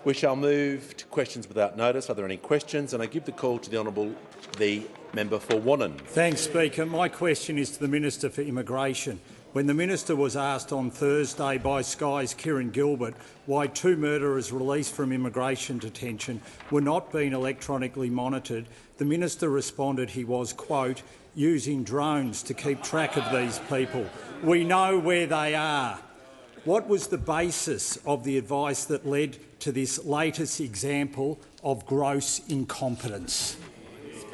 We shall move to questions without notice. Are there any questions? And I give the call to the member for Wannon. Thanks, Speaker. My question is to the Minister for Immigration. When the Minister was asked on Thursday by Sky's Kieran Gilbert why 2 murderers released from immigration detention were not being electronically monitored, the Minister responded he was, quote, using drones to keep track of these people. We know where they are. What was the basis of the advice that led to this latest example of gross incompetence?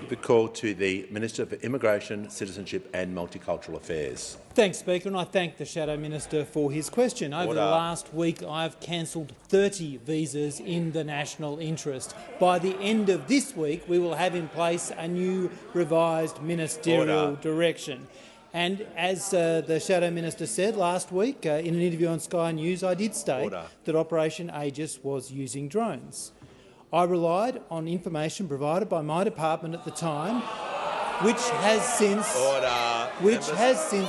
The call to the Minister for Immigration, Citizenship and Multicultural Affairs. Thanks, Speaker, and I thank the Shadow Minister for his question. Over the last week, I've cancelled 30 visas in the national interest. By the end of this week, we will have in place a new revised ministerial direction. And as the Shadow Minister said last week in an interview on Sky News, I did state that Operation Aegis was using drones. I relied on information provided by my department at the time, which has since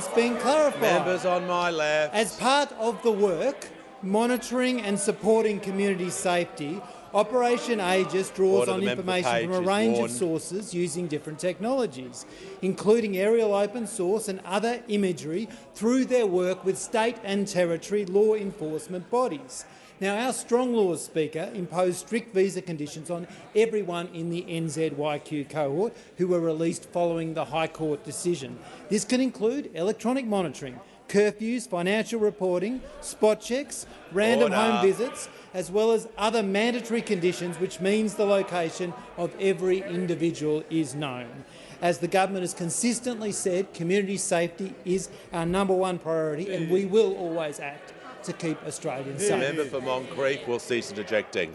been clarified. Members on my left. As part of the work monitoring and supporting community safety, Operation Aegis draws on information from a range of sources using different technologies, including aerial open source and other imagery through their work with state and territory law enforcement bodies. Now, our strong laws, Speaker, impose strict visa conditions on everyone in the NZYQ cohort who were released following the High Court decision. This can include electronic monitoring, curfews, financial reporting, spot checks, random home visits, as well as other mandatory conditions, which means the location of every individual is known. As the government has consistently said, community safety is our #1 priority, and we will always act to keep Australians safe. The member for Moncrief will cease interjecting.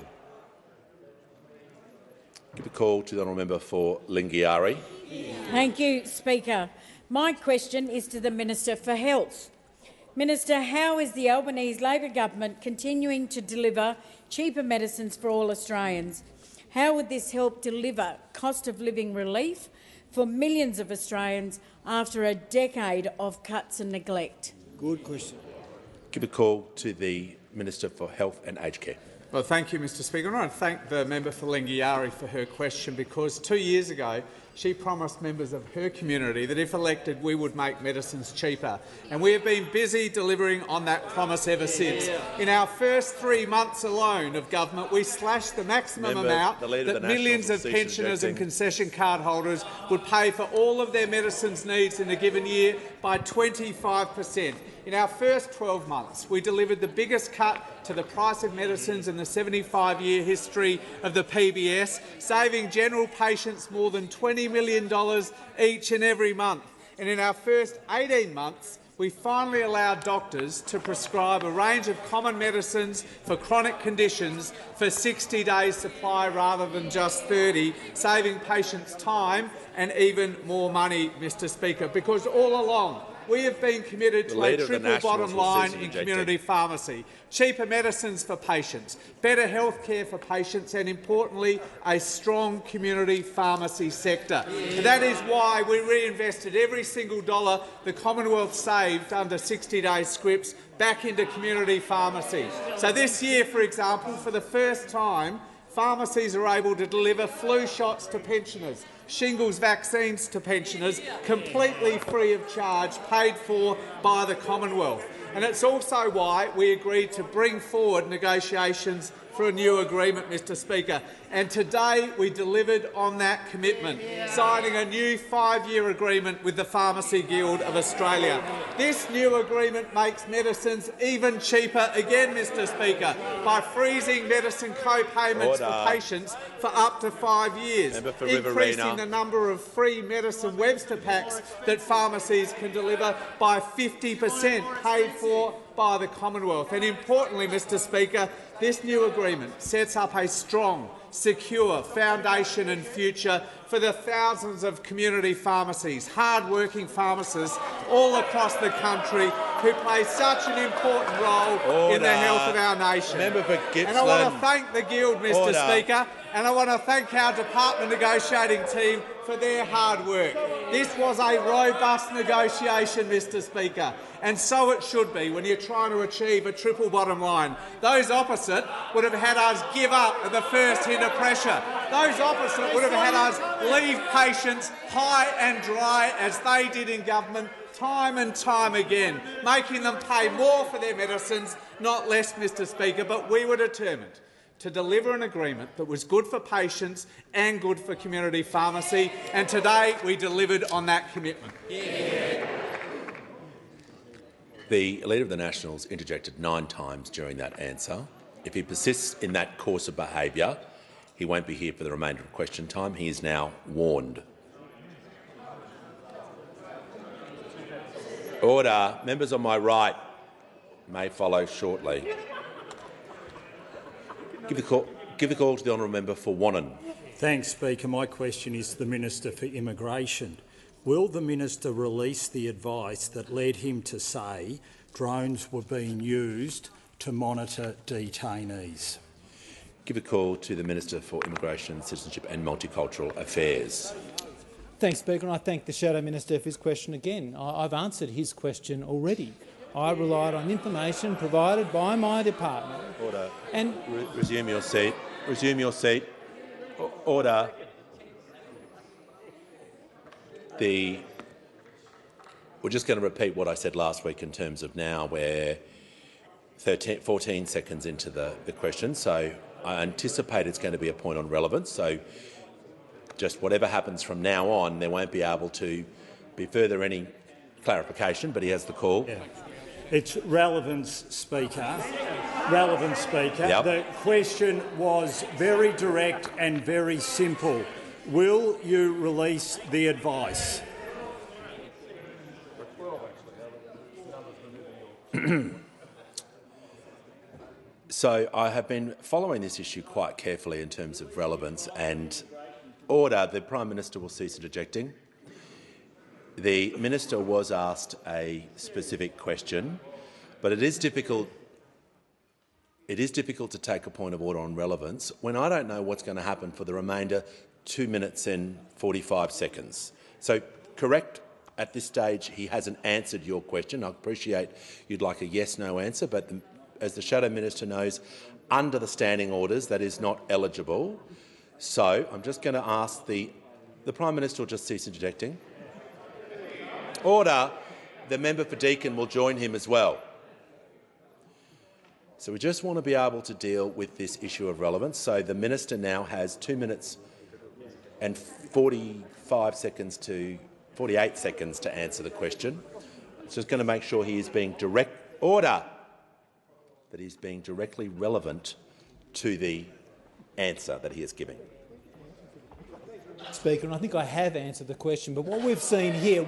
Give a call to the honourable member for Lingiari. Thank you, Speaker. My question is to the Minister for Health. Minister, how is the Albanese Labor government continuing to deliver cheaper medicines for all Australians? How would this help deliver cost of living relief for millions of Australians after a decade of cuts and neglect? Good question. Give a call to the Minister for Health and Aged Care. Well, thank you, Mr Speaker. I want to thank the member for Lingiari for her question, because 2 years ago she promised members of her community that if elected we would make medicines cheaper, and we have been busy delivering on that promise ever since. In our first 3 months alone of government, we slashed the maximum amount that millions of pensioners and concession card holders would pay for all of their medicines needs in a given year by 25%. In our first 12 months, we delivered the biggest cut to the price of medicines in the 75-year history of the PBS, saving general patients more than $20 million each and every month. And in our first 18 months, we finally allowed doctors to prescribe a range of common medicines for chronic conditions for 60 days' supply rather than just 30, saving patients time and even more money, Mr Speaker, because all along we have been committed to a triple bottom line in community pharmacy: cheaper medicines for patients, better health care for patients and, importantly, a strong community pharmacy sector. And that is why we reinvested every single dollar the Commonwealth saved under 60-day scripts back into community pharmacy. So this year, for example, for the first time, pharmacies are able to deliver flu shots to pensioners, shingles vaccines to pensioners, completely free of charge, paid for by the Commonwealth. And it's also why we agreed to bring forward negotiations for a new agreement, Mr Speaker. And today we delivered on that commitment, signing a new 5-year agreement with the Pharmacy Guild of Australia. This new agreement makes medicines even cheaper again, Mr Speaker, by freezing medicine co-payments for patients for up to 5 years, increasing the number of free medicine Webster packs that pharmacies can deliver by 50%, paid for by the Commonwealth. And importantly, Mr Speaker, this new agreement sets up a strong, secure foundation and future for the thousands of community pharmacies, hard-working pharmacists all across the country who play such an important role in the health of our nation. Member for Gippsland. And I want to thank the Guild, Mr Order. Speaker, and I want to thank our department negotiating team for their hard work. This was a robust negotiation, Mr Speaker, and so it should be when you're trying to achieve a triple bottom line. Those opposite would have had us give up at the first hint of pressure. Those opposite would have had us leave patients high and dry, as they did in government time and time again, making them pay more for their medicines, not less, Mr Speaker. But we were determined to deliver an agreement that was good for patients and good for community pharmacy, and today we delivered on that commitment. The Leader of the Nationals interjected 9 times during that answer. If he persists in that course of behaviour, he won't be here for the remainder of question time. He is now warned. Order. Members on my right may follow shortly. Give the call to the honourable member for Wannon. Thanks, Speaker. My question is to the Minister for Immigration. Will the minister release the advice that led him to say drones were being used to monitor detainees? Give a call to the Minister for Immigration, Citizenship and Multicultural Affairs. Thanks, Speaker, and I thank the Shadow Minister for his question again. I've answered his question already. I relied on information provided by my department. Order. And resume your seat. Resume your seat. Order. We're just going to repeat what I said last week in terms of now we're 14 seconds into the question, so I anticipate it's going to be a point on relevance. So just whatever happens from now on, there won't be able to be further any clarification, but he has the call. Yeah. It's relevance, Speaker. Relevance, Speaker. Yep. The question was very direct and very simple. Will you release the advice? So I have been following this issue quite carefully in terms of relevance and order. The Prime Minister will cease interjecting. The Minister was asked a specific question, but it is difficult to take a point of order on relevance when I don't know what's going to happen for the remainder 2 minutes and 45 seconds. So correct, at this stage he hasn't answered your question. I appreciate you'd like a yes-no answer, but as the Shadow Minister knows, under the standing orders that is not eligible. So I'm just going to ask the Prime Minister will just cease interjecting. Order. The member for Deakin will join him as well. So we just want to be able to deal with this issue of relevance. So the minister now has 2 minutes and 48 seconds to answer the question. So just going to make sure he is being direct. Order. That he's being directly relevant to the answer that he is giving. Speaker, and I think I have answered the question, but what we've seen here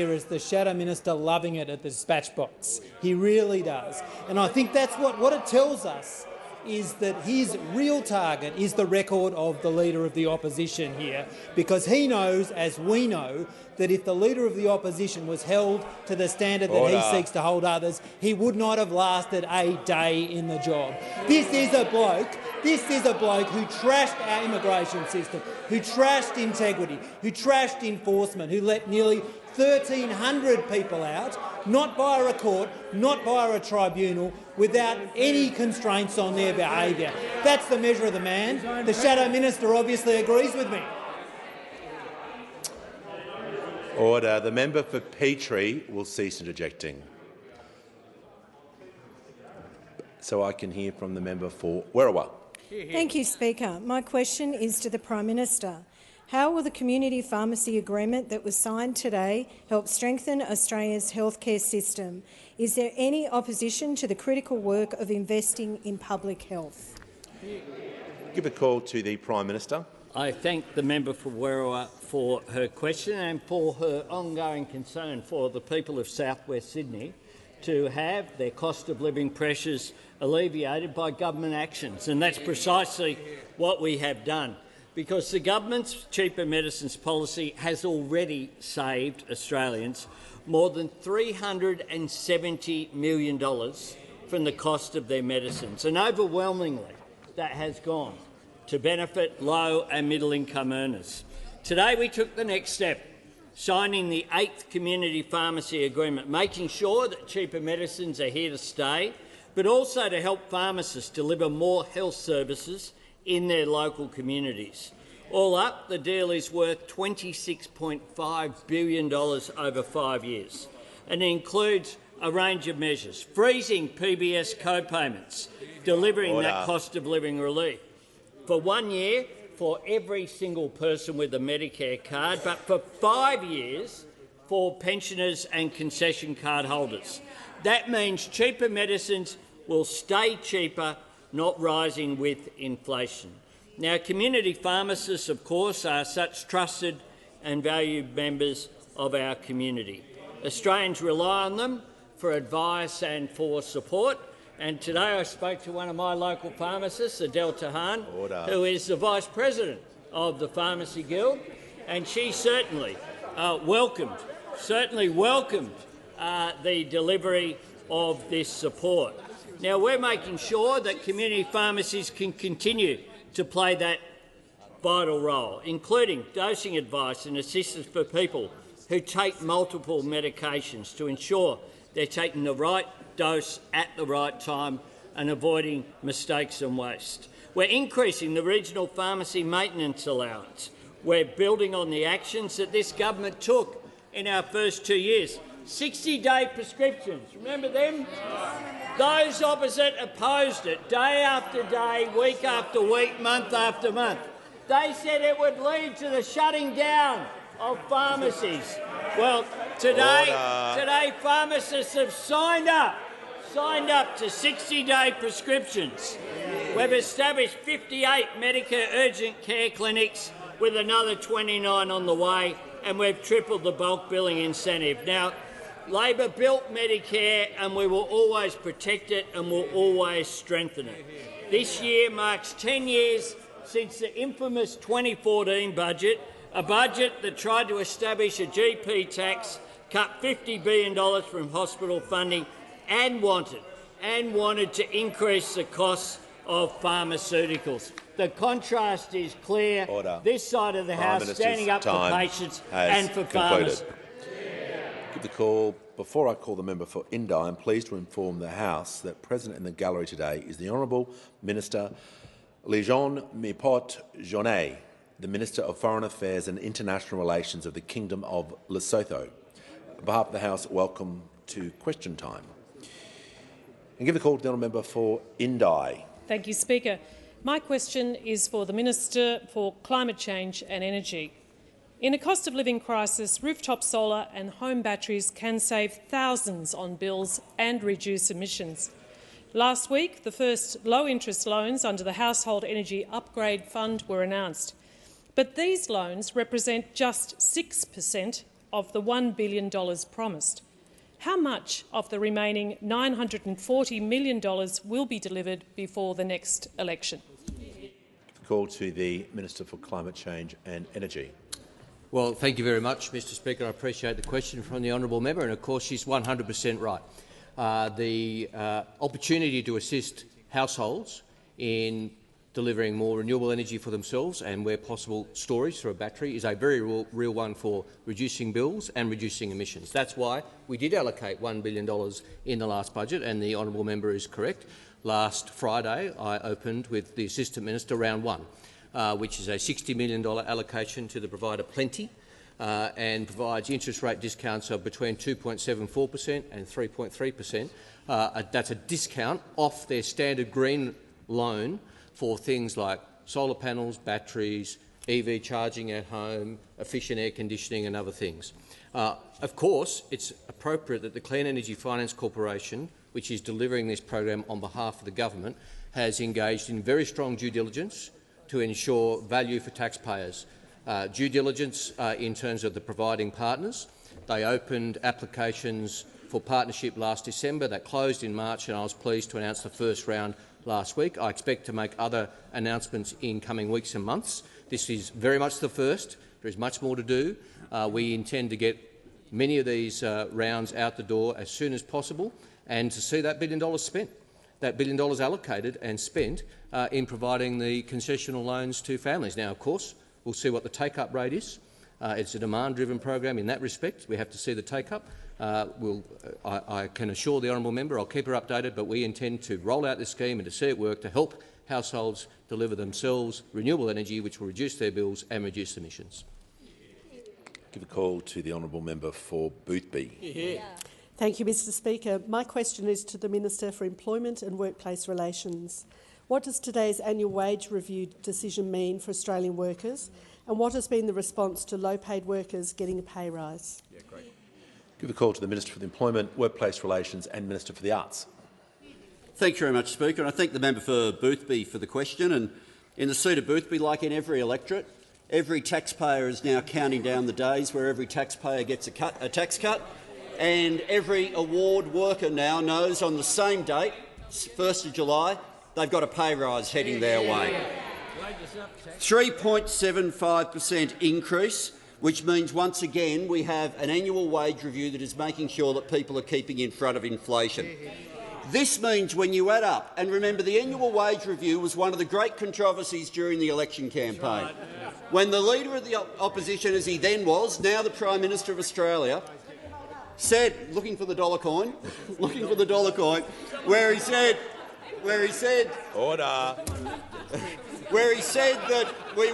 is the Shadow Minister loving it at the dispatch box. He really does. And I think that's what it tells us, is that his real target is the record of the Leader of the Opposition here, because he knows, as we know, that if the Leader of the Opposition was held to the standard that he seeks to hold others, he would not have lasted a day in the job. This is a bloke who trashed our immigration system, who trashed integrity, who trashed enforcement, who let nearly 1,300 people out, not via a court, not via a tribunal, without any constraints on their behaviour. That's the measure of the man. The Shadow Minister obviously agrees with me. Order. The member for Petrie will cease interjecting. So I can hear from the member for Werriwa. Thank you, Speaker. My question is to the Prime Minister. How will the community pharmacy agreement that was signed today help strengthen Australia's healthcare system? Is there any opposition to the critical work of investing in public health? Give a call to the Prime Minister. I thank the member for Werriwa for her question and for her ongoing concern for the people of South West Sydney to have their cost of living pressures alleviated by government actions, and that's precisely what we have done. because the government's cheaper medicines policy has already saved Australians more than $370 million from the cost of their medicines, and overwhelmingly that has gone to benefit low and middle-income earners. Today we took the next step, signing the 8th Community Pharmacy Agreement, making sure that cheaper medicines are here to stay, but also to help pharmacists deliver more health services in their local communities. All up, the deal is worth $26.5 billion over 5 years, and it includes a range of measures: freezing PBS co-payments, delivering that cost of living relief for 1 year for every single person with a Medicare card, but for 5 years for pensioners and concession card holders. That means cheaper medicines will stay cheaper, not rising with inflation. Now, community pharmacists, of course, are such trusted and valued members of our community. Australians rely on them for advice and for support. And today I spoke to one of my local pharmacists, Adele Tahan, who is the Vice President of the Pharmacy Guild, and she certainly welcomed the delivery of this support. Now, we're making sure that community pharmacies can continue to play that vital role, including dosing advice and assistance for people who take multiple medications to ensure they're taking the right dose at the right time and avoiding mistakes and waste. We're increasing the regional pharmacy maintenance allowance. We're building on the actions that this government took in our first 2 years. 60-day prescriptions, remember them? Those opposite opposed it day after day, week after week, month after month. They said it would lead to the shutting down of pharmacies. Well, today pharmacists have signed up to 60-day prescriptions. We've established 58 Medicare urgent care clinics with another 29 on the way, and we've tripled the bulk billing incentive. Now, Labor built Medicare, and we will always protect it and will always strengthen it. This year marks 10 years since the infamous 2014 budget, a budget that tried to establish a GP tax, cut $50 billion from hospital funding, and wanted to increase the costs of pharmaceuticals. The contrast is clear. Order. This side of the House standing up for patients and for farmers. Give the call. Before I call the member for Indi, I'm pleased to inform the House that present in the gallery today is the Honourable Minister Ledjon Mipot-Joannet, the Minister of Foreign Affairs and International Relations of the Kingdom of Lesotho. On behalf of the House, welcome to question time. And give the call to the honourable member for Indi. Thank you, Speaker. My question is for the Minister for Climate Change and Energy. In a cost of living crisis, rooftop solar and home batteries can save thousands on bills and reduce emissions. Last week, the first low-interest loans under the Household Energy Upgrade Fund were announced. But these loans represent just 6% of the $1 billion promised. How much of the remaining $940 million will be delivered before the next election? Call to the Minister for Climate Change and Energy. Well, thank you very much, Mr Speaker. I appreciate the question from the honourable member, and of course she's 100% right. The opportunity to assist households in delivering more renewable energy for themselves and, where possible, storage through a battery is a very real one for reducing bills and reducing emissions. That's why we did allocate $1 billion in the last budget, and the honourable member is correct. Last Friday, I opened with the Assistant Minister round one, which is a $60 million allocation to the provider Plenty, and provides interest rate discounts of between 2.74% and 3.3%. That's a discount off their standard green loan for things like solar panels, batteries, EV charging at home, efficient air conditioning and other things. Of course, it's appropriate that the Clean Energy Finance Corporation, which is delivering this program on behalf of the government, has engaged in very strong due diligence to ensure value for taxpayers. Due diligence in terms of the providing partners. They opened applications for partnership last December. That closed in March, and I was pleased to announce the first round last week. I expect to make other announcements in coming weeks and months. This is very much the first. There is much more to do. We intend to get many of these rounds out the door as soon as possible, and to see that $1 billion spent, that $1 billion allocated and spent in providing the concessional loans to families. Now, of course, we'll see what the take-up rate is. It's a demand-driven program in that respect. We have to see the take-up. I can assure the honourable member I'll keep her updated, but we intend to roll out this scheme and to see it work to help households deliver themselves renewable energy which will reduce their bills and reduce emissions. Give a call to the honourable member for Boothby. Yeah. Thank you, Mr Speaker. My question is to the Minister for Employment and Workplace Relations. What does today's annual wage review decision mean for Australian workers, and what has been the response to low-paid workers getting a pay rise? Yeah, great. Give a call to the Minister for Employment, Workplace Relations and Minister for the Arts. Thank you very much, Speaker. And I thank the member for Boothby for the question. And in the seat of Boothby, like in every electorate, every taxpayer is now counting down the days where every taxpayer gets a tax cut, and every award worker now knows on the same date, 1st of July, they've got a pay rise heading their way. 3.75% increase, which means once again we have an annual wage review that is making sure that people are keeping in front of inflation. This means when you add up, and remember the annual wage review was one of the great controversies during the election campaign, when the Leader of the Opposition, as he then was, now the Prime Minister of Australia, said, looking for the dollar coin, where he said Order. where he said that we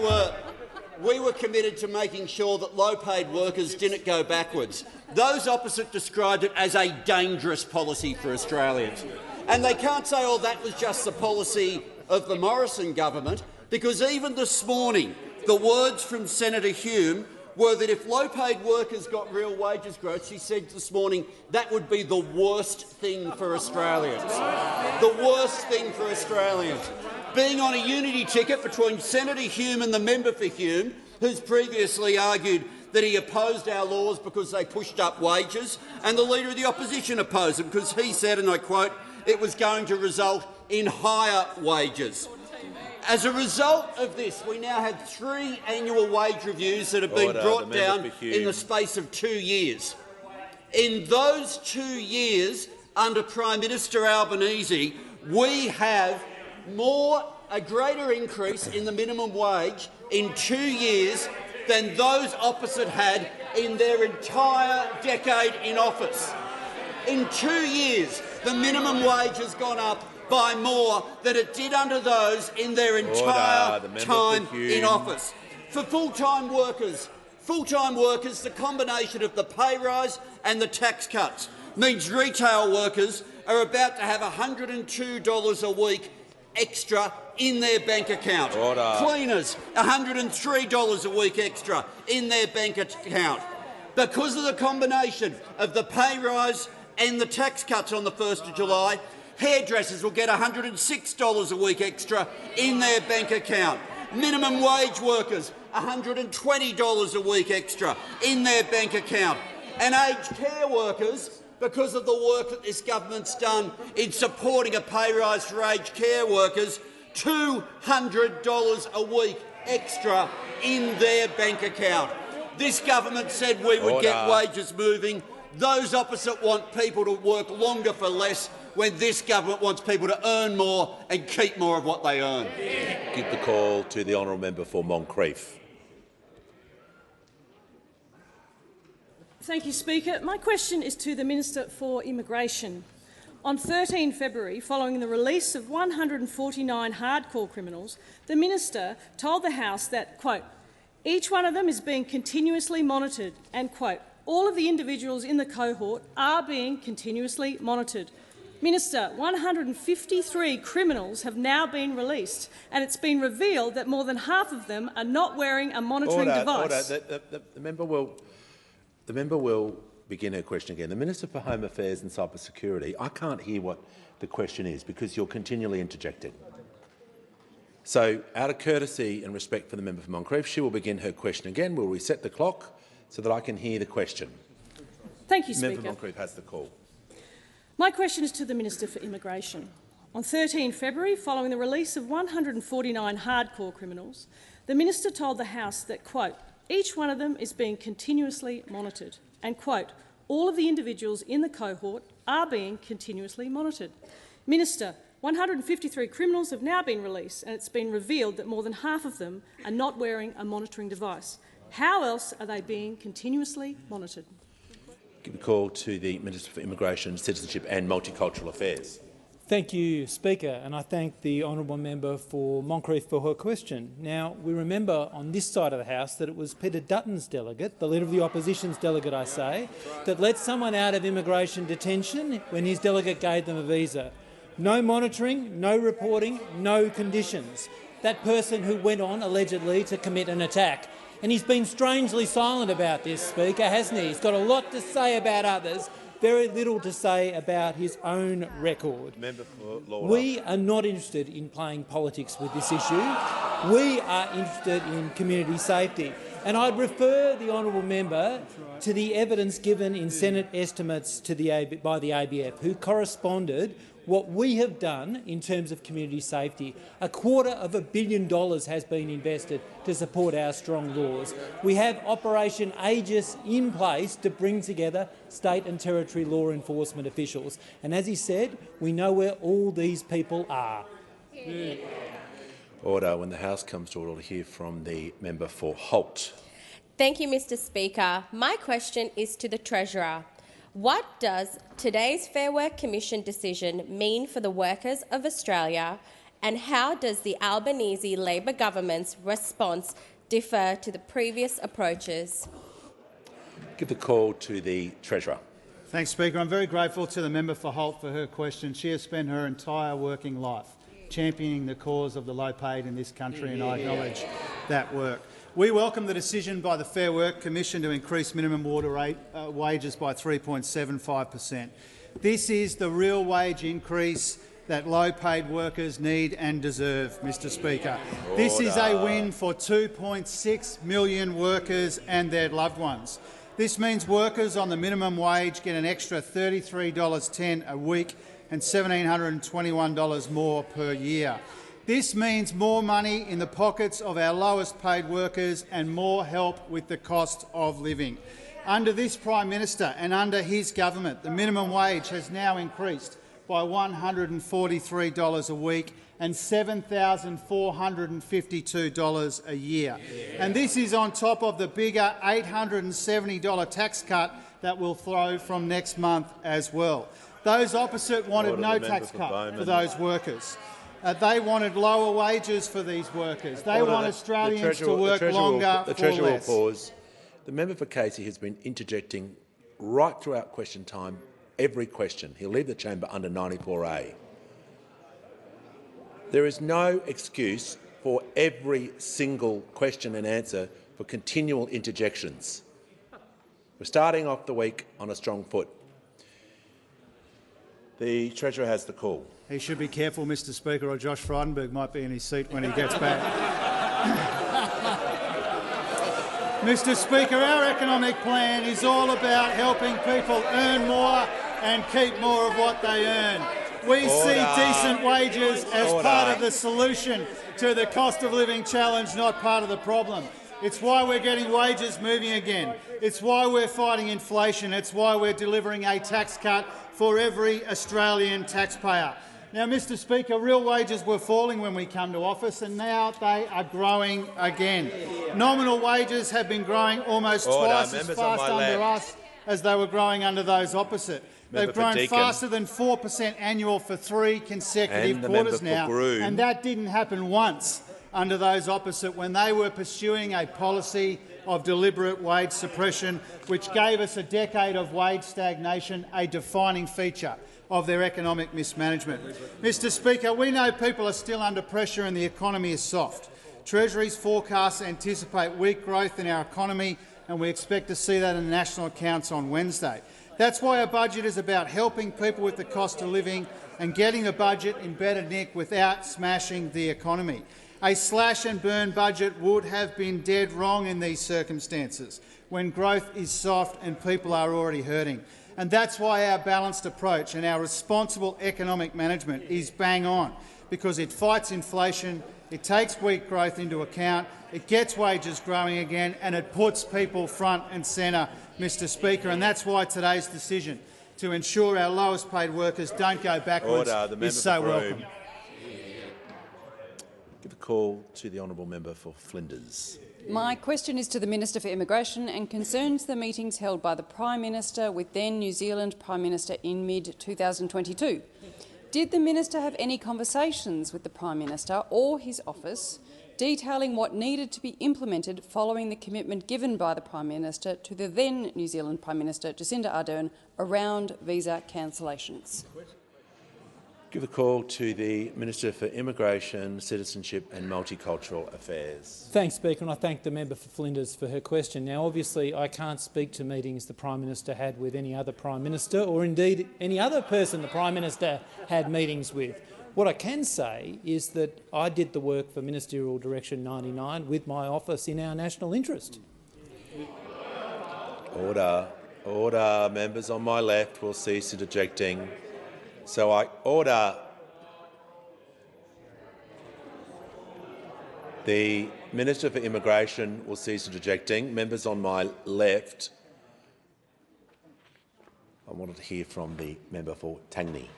were committed to making sure that low-paid workers didn't go backwards. Those opposite described it as a dangerous policy for Australians. And they can't say, oh, that was just the policy of the Morrison government, because even this morning the words from Senator Hume were that if low-paid workers got real wages growth, she said this morning, that would be the worst thing for Australians. The worst thing for Australians. Being on a unity ticket between Senator Hume and the member for Hume, who's previously argued that he opposed our laws because they pushed up wages, and the Leader of the Opposition opposed them because he said, and I quote, it was going to result in higher wages. As a result of this, we now have 3 annual wage reviews that have been brought down in the space of 2 years. In those 2 years, under Prime Minister Albanese, we have a greater increase in the minimum wage in 2 years than those opposite had in their entire decade in office. In 2 years, the minimum wage has gone up by more than it did under those in their entire time in office. For full-time workers, the combination of the pay rise and the tax cuts means retail workers are about to have $102 a week extra in their bank account. Cleaners, $103 a week extra in their bank account. Because of the combination of the pay rise and the tax cuts on the 1st of July, hairdressers will get $106 a week extra in their bank account. Minimum wage workers, $120 a week extra in their bank account. And aged care workers, because of the work that this government's done in supporting a pay rise for aged care workers, $200 a week extra in their bank account. This government said we would get wages moving. Those opposite want people to work longer for less, when this government wants people to earn more and keep more of what they earn. Give the call to the honourable member for Moncrieff. Thank you, Speaker. My question is to the Minister for Immigration. On 13 February, following the release of 149 hardcore criminals, the Minister told the House that, quote, each one of them is being continuously monitored and, quote, all of the individuals in the cohort are being continuously monitored. Minister, 153 criminals have now been released, and it's been revealed that more than half of them are not wearing a monitoring device. The member will begin her question again. The Minister for Home Affairs and Cybersecurity, I can't hear what the question is because you're continually interjecting. So, out of courtesy and respect for the member for Moncrieff, she will begin her question again. We'll reset the clock so that I can hear the question. Thank you, Speaker. Member for Moncrieff has the call. My question is to the Minister for Immigration. On 13 February, following the release of 149 hardcore criminals, The minister told the House that, quote, each one of them is being continuously monitored and, quote, all of the individuals in the cohort are being continuously monitored. Minister, 153 criminals have now been released, and it's been revealed that more than half of them are not wearing a monitoring device. How else are they being continuously monitored? Give a call to the Minister for Immigration, Citizenship and Multicultural Affairs. Thank you, Speaker, and I thank the honourable member for Moncrieff for her question. Now, we remember on this side of the House that it was Peter Dutton's delegate, the leader of the opposition's delegate, I say, that let someone out of immigration detention when his delegate gave them a visa. No monitoring, no reporting, no conditions. That person who went on, allegedly, to commit an attack. And he's been strangely silent about this, Speaker, hasn't he? He's got a lot to say about others, very little to say about his own record. Member for Lord. We are not interested in playing politics with this issue. We are interested in community safety. And I'd refer the honourable member to the evidence given in Senate estimates by the ABF, who corresponded what we have done in terms of community safety. $250 million has been invested to support our strong laws. We have Operation Aegis in place to bring together state and territory law enforcement officials. And as he said, we know where all these people are. Order. When the House comes to order, to hear from the member for Holt. Thank you, Mr Speaker. My question is to the Treasurer. What does today's Fair Work Commission decision mean for the workers of Australia, and how does the Albanese Labor government's response differ to the previous approaches? Give the call to the Treasurer. Thanks, Speaker. I'm very grateful to the member for Holt for her question. She has spent her entire working life championing the cause of the low-paid in this country, and I acknowledge that work. We welcome the decision by the Fair Work Commission to increase minimum wages by 3.75%. This is the real wage increase that low-paid workers need and deserve, Mr Speaker. This is a win for 2.6 million workers and their loved ones. This means workers on the minimum wage get an extra $33.10 a week and $1,721 more per year. This means more money in the pockets of our lowest paid workers and more help with the cost of living. Under this Prime Minister and under his government, the minimum wage has now increased by $143 a week and $7,452 a year. And this is on top of the bigger $870 tax cut that will flow from next month as well. Those opposite wanted no tax cut for those workers. They wanted lower wages for these workers. They want Australians to work longer for less. The Treasurer will pause. The member for Casey has been interjecting right throughout question time, every question. He'll leave the chamber under 94A. There is no excuse for every single question and answer for continual interjections. We're starting off the week on a strong foot. The Treasurer has the call. He should be careful, Mr Speaker, or Josh Frydenberg might be in his seat when he gets back. Mr Speaker, our economic plan is all about helping people earn more and keep more of what they earn. We see decent wages as part of the solution to the cost of living challenge, not part of the problem. It's why we're getting wages moving again. It's why we're fighting inflation. It's why we're delivering a tax cut for every Australian taxpayer. Now, Mr Speaker, real wages were falling when we come to office, and now they are growing again. Nominal wages have been growing almost twice as fast under us as they were growing under those opposite. They've grown faster than 4% annual for 3 consecutive quarters now, and that didn't happen once under those opposite when they were pursuing a policy of deliberate wage suppression, which gave us a decade of wage stagnation, a defining feature of their economic mismanagement. Mr Speaker, we know people are still under pressure and the economy is soft. Treasury's forecasts anticipate weak growth in our economy, and we expect to see that in the national accounts on Wednesday. That's why our budget is about helping people with the cost of living and getting the budget in better nick without smashing the economy. A slash-and-burn budget would have been dead wrong in these circumstances, when growth is soft and people are already hurting. And that's why our balanced approach and our responsible economic management is bang on, because it fights inflation, it takes weak growth into account, it gets wages growing again, and it puts people front and centre, Mr Speaker. And that's why today's decision to ensure our lowest paid workers don't go backwards is so welcome. Give a call to the honourable member for Flinders. My question is to the Minister for Immigration and concerns the meetings held by the Prime Minister with then New Zealand Prime Minister in mid-2022. Did the Minister have any conversations with the Prime Minister or his office detailing what needed to be implemented following the commitment given by the Prime Minister to the then New Zealand Prime Minister Jacinda Ardern around visa cancellations? Give a call to the Minister for Immigration, Citizenship and Multicultural Affairs. Thanks, Speaker, and I thank the member for Flinders for her question. Now, obviously, I can't speak to meetings the Prime Minister had with any other Prime Minister or indeed any other person the Prime Minister had meetings with. What I can say is that I did the work for Ministerial Direction 99 with my office in our national interest. Order. Order. Members on my left will cease interjecting. So I order. The Minister for Immigration will cease interjecting. Members on my left, I wanted to hear from the member for Tangney.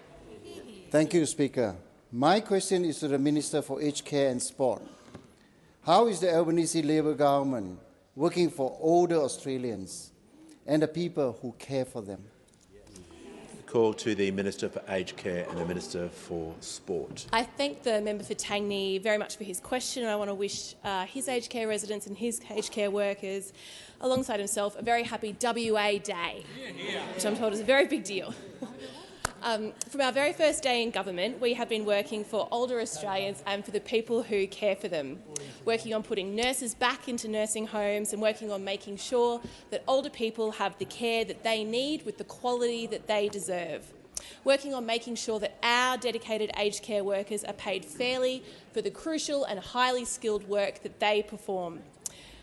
Thank you, Speaker. My question is to the Minister for Aged Care and Sport. How is the Albanese Labor government working for older Australians and the people who care for them? Call to the Minister for Aged Care and the Minister for Sport. I thank the member for Tangney very much for his question, and I want to wish his aged care residents and his aged care workers, alongside himself, a very happy WA Day, which I'm told is a very big deal. From our very first day in government, we have been working for older Australians and for the people who care for them, working on putting nurses back into nursing homes and working on making sure that older people have the care that they need with the quality that they deserve, working on making sure that our dedicated aged care workers are paid fairly for the crucial and highly skilled work that they perform.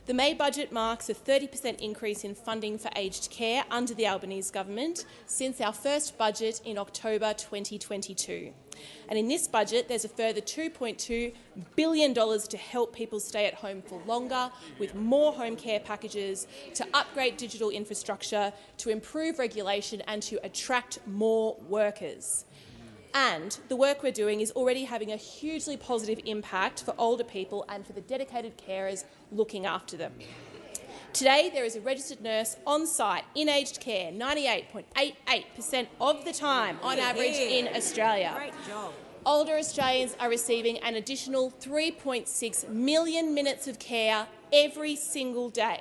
The May budget marks a 30% increase in funding for aged care under the Albanese government since our first budget in October 2022. And in this budget, there's a further $2.2 billion to help people stay at home for longer, with more home care packages, to upgrade digital infrastructure, to improve regulation and to attract more workers. And the work we're doing is already having a hugely positive impact for older people and for the dedicated carers looking after them. Today, there is a registered nurse on site in aged care 98.88% of the time on average in Australia. Great job. Older Australians are receiving an additional 3.6 million minutes of care every single day.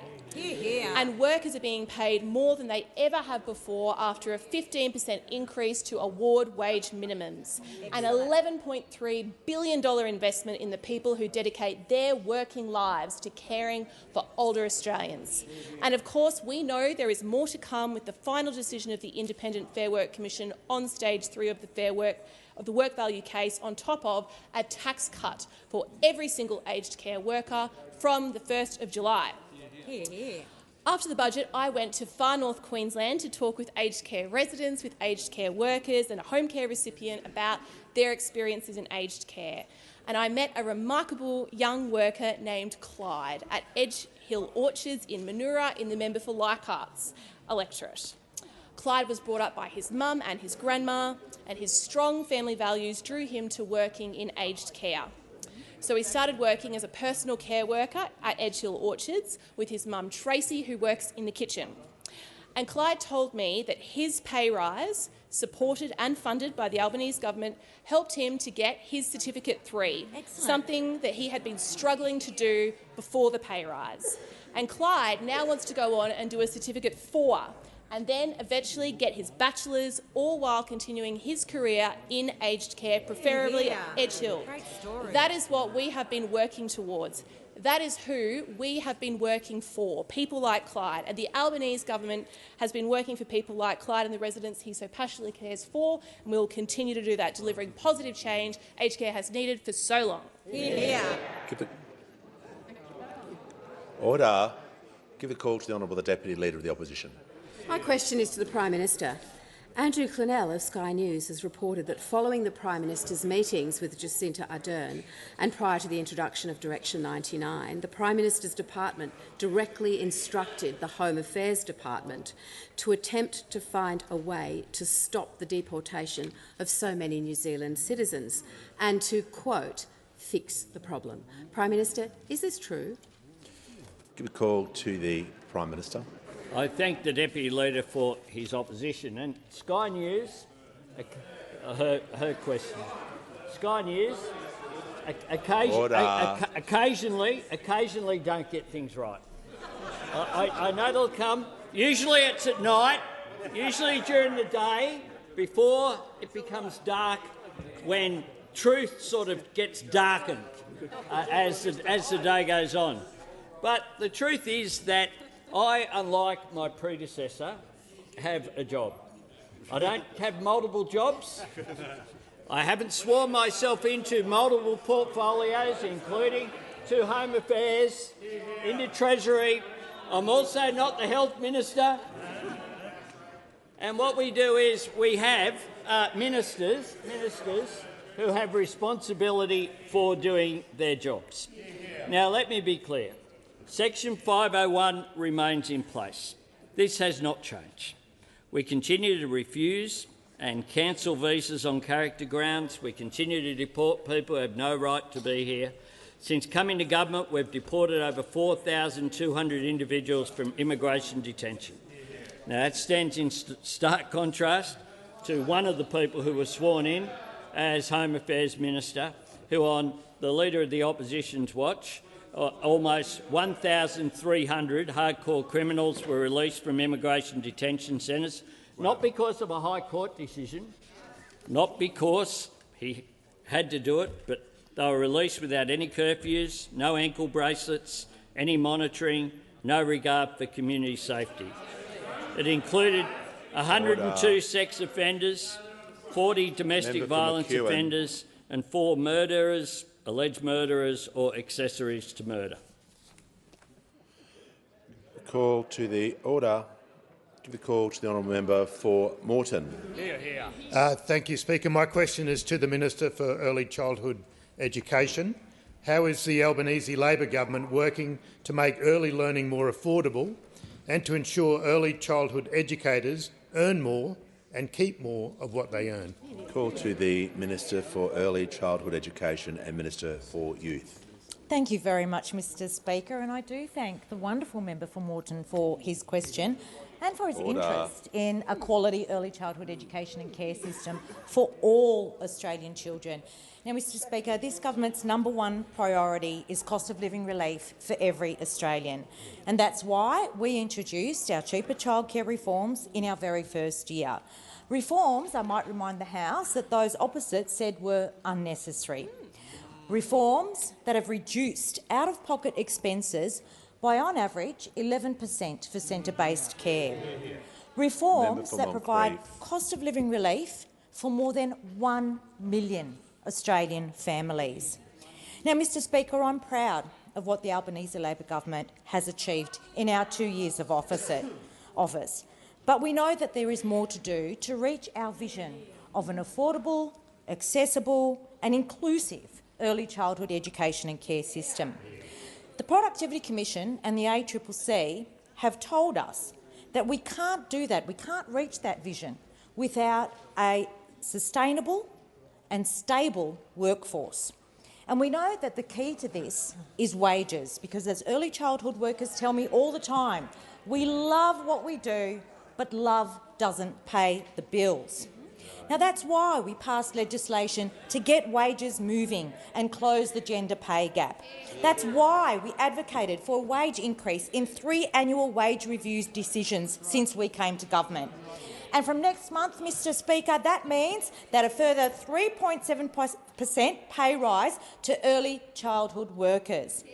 And workers are being paid more than they ever have before after a 15% increase to award wage minimums, an $11.3 billion investment in the people who dedicate their working lives to caring for older Australians. And of course, we know there is more to come with the final decision of the Independent Fair Work Commission on stage 3 of the work value case, on top of a tax cut for every single aged care worker from the 1st of July. After the budget, I went to far north Queensland to talk with aged care residents, with aged care workers and a home care recipient about their experiences in aged care. And I met a remarkable young worker named Clyde at Edge Hill Orchards in Manoora in the member for Leichhardt's electorate. Clyde was brought up by his mum and his grandma, and his strong family values drew him to working in aged care. So he started working as a personal care worker at Edge Hill Orchards with his mum Tracy, who works in the kitchen. And Clyde told me that his pay rise, supported and funded by the Albanese government, helped him to get his Certificate 3, something that he had been struggling to do before the pay rise. And Clyde now wants to go on and do a Certificate 4, and then eventually get his bachelor's, all while continuing his career in aged care, preferably at Edge Hill. That is what we have been working towards. That is who we have been working for, people like Clyde. And the Albanese government has been working for people like Clyde and the residents he so passionately cares for, and we will continue to do that, delivering positive change aged care has needed for so long. Order. Give a call to the Honourable Deputy Leader of the Opposition. My question is to the Prime Minister. Andrew Clennell of Sky News has reported that following the Prime Minister's meetings with Jacinta Ardern and prior to the introduction of Direction 99, the Prime Minister's department directly instructed the Home Affairs Department to attempt to find a way to stop the deportation of so many New Zealand citizens and to, quote, fix the problem. Prime Minister, is this true? Give a call to the Prime Minister. I thank the Deputy Leader for his opposition. And Sky News, her question. Sky News occasionally don't get things right. I know they'll come. Usually it's at night, usually during the day, before it becomes dark, when truth sort of gets darkened as the day goes on. But the truth is that I, unlike my predecessor, have a job. I don't have multiple jobs. I haven't sworn myself into multiple portfolios, including to Home Affairs, into Treasury. I'm also not the Health Minister. And what we do is we have ministers who have responsibility for doing their jobs. Now, let me be clear. Section 501 remains in place. This has not changed. We continue to refuse and cancel visas on character grounds. We continue to deport people who have no right to be here. Since coming to government, we've deported over 4,200 individuals from immigration detention. Now, that stands in stark contrast to one of the people who was sworn in as Home Affairs Minister, who on the Leader of the Opposition's watch, almost 1,300 hardcore criminals were released from immigration detention centres, not because of a High Court decision, not because he had to do it, but they were released without any curfews, no ankle bracelets, any monitoring, no regard for community safety. It included 102 sex offenders, 40 domestic violence offenders and 4 murderers, alleged murderers or accessories to murder. Call to the order. Give the call to the honourable member for Moreton. Thank you, Speaker. My question is to the Minister for Early Childhood Education. How is the Albanese Labor government working to make early learning more affordable and to ensure early childhood educators earn more and keep more of what they earn? Call to the Minister for Early Childhood Education and Minister for Youth. Thank you very much, Mr Speaker, and I do thank the wonderful member for Moreton for his question and for his interest in a quality early childhood education and care system for all Australian children. Now, Mr Speaker, this government's #1 priority is cost of living relief for every Australian, and that's why we introduced our cheaper childcare reforms in our very first year. Reforms, I might remind the House, that those opposite said were unnecessary. Reforms that have reduced out-of-pocket expenses by, on average, 11% for centre-based care. Reforms that provide cost of living relief for more than 1 million Australian families. Now, Mr Speaker, I'm proud of what the Albanese Labor government has achieved in our 2 years of office. But we know that there is more to do to reach our vision of an affordable, accessible and inclusive early childhood education and care system. The Productivity Commission and the ACCC have told us that we can't do that, we can't reach that vision without a sustainable and stable workforce. And we know that the key to this is wages, because as early childhood workers tell me all the time, we love what we do, but love doesn't pay the bills. Now, that's why we passed legislation to get wages moving and close the gender pay gap. That's why we advocated for a wage increase in 3 annual wage reviews decisions since we came to government. And from next month, Mr Speaker, that means that a further 3.7% pay rise to early childhood workers.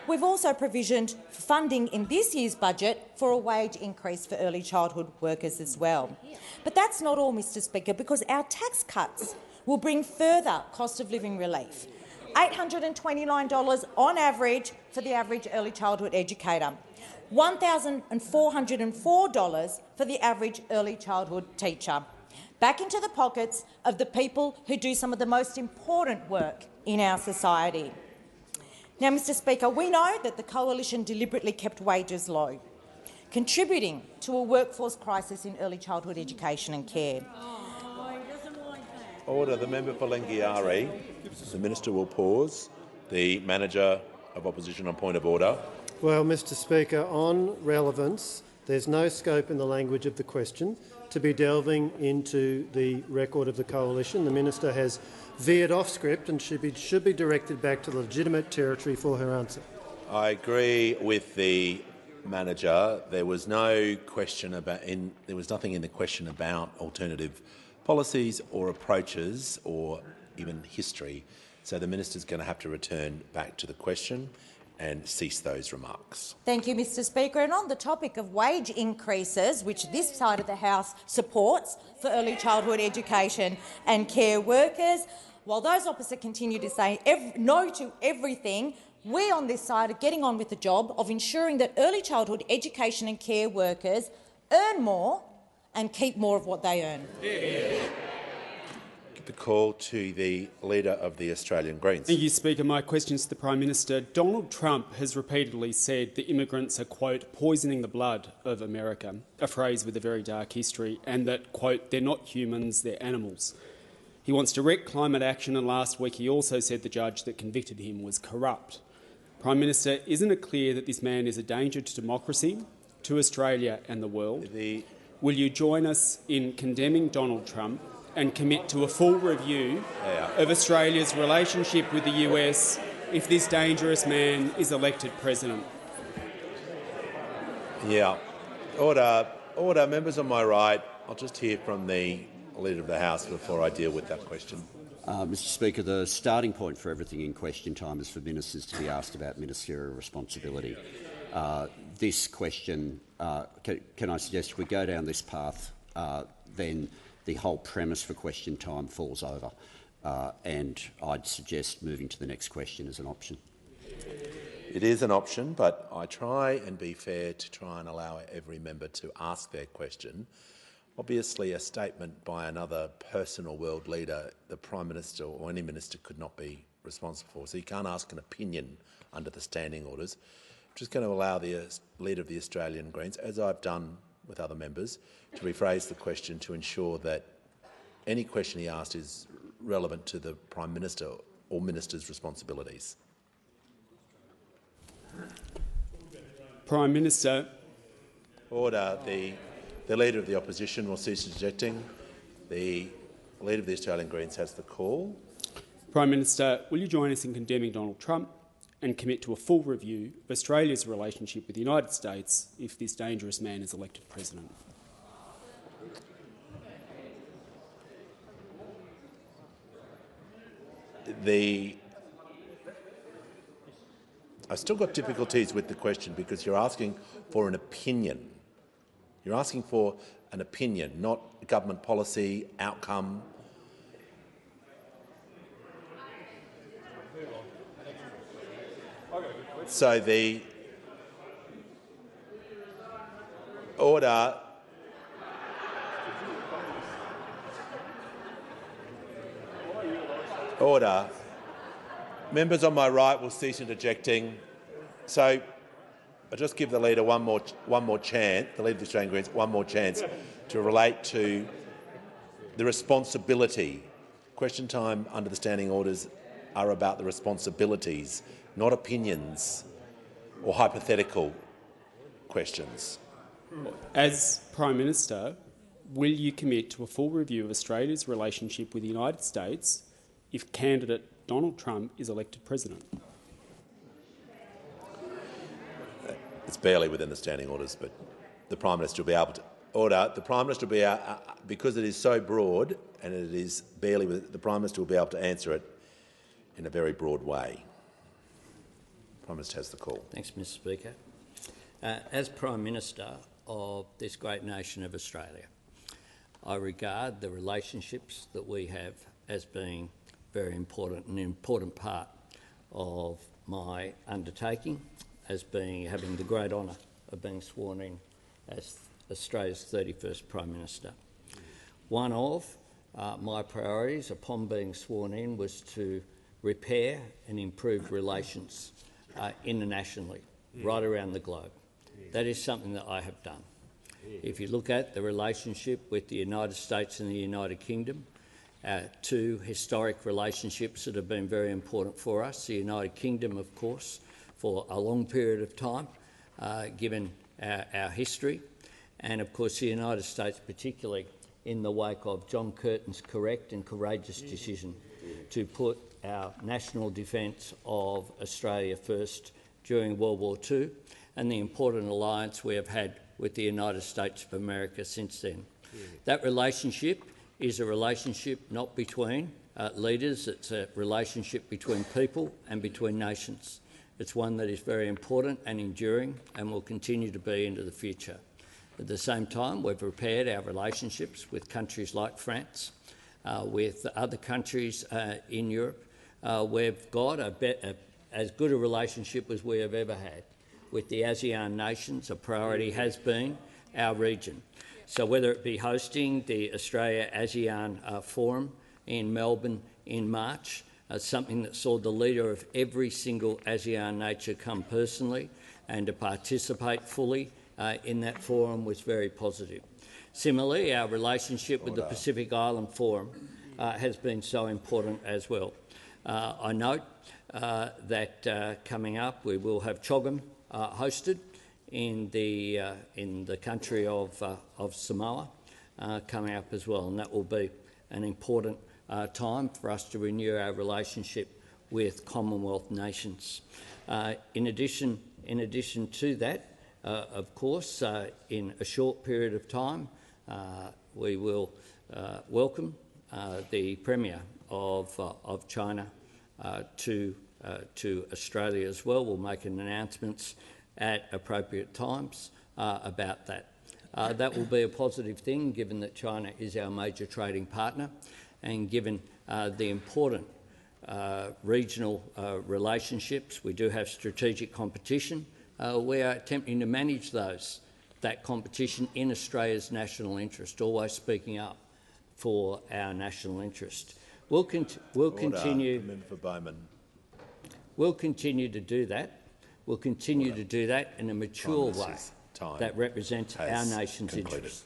We've also provisioned funding in this year's budget for a wage increase for early childhood workers as well. But that's not all, Mr Speaker, because our tax cuts will bring further cost of living relief. $829 on average for the average early childhood educator. $1,404 for the average early childhood teacher, back into the pockets of the people who do some of the most important work in our society. Now, Mr Speaker, we know that the Coalition deliberately kept wages low, contributing to a workforce crisis in early childhood education and care. Order. The member for Lingiari. The minister will pause. The manager of opposition on point of order. Well, Mr Speaker, on relevance, there's no scope in the language of the question to be delving into the record of the Coalition. The minister has veered off script and should be directed back to legitimate territory for her answer. I agree with the manager. There was no question about. There was nothing in the question about alternative policies or approaches or even history. So the minister's going to have to return back to the question and cease those remarks. Thank you, Mr Speaker. And on the topic of wage increases, which this side of the House supports for early childhood education and care workers, while those opposite continue to say no to everything, we on this side are getting on with the job of ensuring that early childhood education and care workers earn more and keep more of what they earn. Give the call to the Leader of the Australian Greens. Thank you, Speaker. My question is to the Prime Minister. Donald Trump has repeatedly said that immigrants are, quote, poisoning the blood of America, a phrase with a very dark history, and that, quote, they're not humans, they're animals. He wants direct climate action, and last week he also said the judge that convicted him was corrupt. Prime Minister, isn't it clear that this man is a danger to democracy, to Australia and the world? Will you join us in condemning Donald Trump and commit to a full review of Australia's relationship with the US if this dangerous man is elected president? Yeah. Order. Order. Members on my right, I'll just hear from the Leader of the House before I deal with that question. Mr Speaker, the starting point for everything in question time is for ministers to be asked about ministerial responsibility. This question, can I suggest if we go down this path, then the whole premise for question time falls over, and I'd suggest moving to the next question as an option. It is an option, but I try and be fair to try and allow every member to ask their question. Obviously, a statement by another person or world leader, the Prime Minister or any minister could not be responsible for. So you can't ask an opinion under the standing orders. I'm just going to allow the Leader of the Australian Greens, as I've done with other members, to rephrase the question to ensure that any question he asked is relevant to the Prime Minister or Minister's responsibilities. Prime Minister. Order. The Leader of the Opposition will cease interjecting. The Leader of the Australian Greens has the call. Prime Minister, will you join us in condemning Donald Trump and commit to a full review of Australia's relationship with the United States if this dangerous man is elected president? I've still got difficulties with the question because you're asking for an opinion. You're asking for an opinion, not government policy, outcome. So the order. Order. Members on my right will cease interjecting. So I'll just give the Leader one more chance, the Leader of the Australian Greens, one more chance to relate to the responsibility. Question time under the standing orders are about the responsibilities, not opinions or hypothetical questions. As Prime Minister, will you commit to a full review of Australia's relationship with the United States if candidate Donald Trump is elected president? It's barely within the standing orders, but the Prime Minister will be able to order. The Prime Minister will be because it is so broad and it is barely within, the Prime Minister will be able to answer it in a very broad way. The Prime Minister has the call. Thanks, Mr Speaker. As Prime Minister of this great nation of Australia, I regard the relationships that we have as being very important, an important part of my undertaking, as having the great honour of being sworn in as Australia's 31st Prime Minister. One of my priorities upon being sworn in was to repair and improve relations internationally, right around the globe. That is something that I have done. If you look at the relationship with the United States and the United Kingdom, two historic relationships that have been very important for us. The United Kingdom, of course, for a long period of time, given our history, and of course the United States particularly in the wake of John Curtin's correct and courageous decision to put our national defence of Australia first during World War II, and the important alliance we have had with the United States of America since then. That relationship is a relationship not between leaders, it's a relationship between people and between nations. It's one that is very important and enduring and will continue to be into the future. At the same time, we've repaired our relationships with countries like France, with other countries in Europe. We've got as good a relationship as we have ever had with the ASEAN nations. A priority has been our region. So whether it be hosting the Australia-ASEAN Forum in Melbourne in March, something that saw the leader of every single ASEAN nation come personally and to participate fully in that forum was very positive. Similarly, our relationship with the Pacific Island Forum has been so important as well. I note that coming up we will have CHOGM hosted in the country of Samoa coming up as well, and that will be an important time for us to renew our relationship with Commonwealth nations. In addition to that, of course, in a short period of time, we will welcome the Premier of China to Australia as well. We'll make announcements at appropriate times about that. That will be a positive thing, given that China is our major trading partner, and given the important regional relationships. We do have strategic competition. We are attempting to manage that competition in Australia's national interest, always speaking up for our national interest. We'll continue. Member for Bowman. We'll continue to do that. We'll continue to do that in a mature way that represents our nation's interest.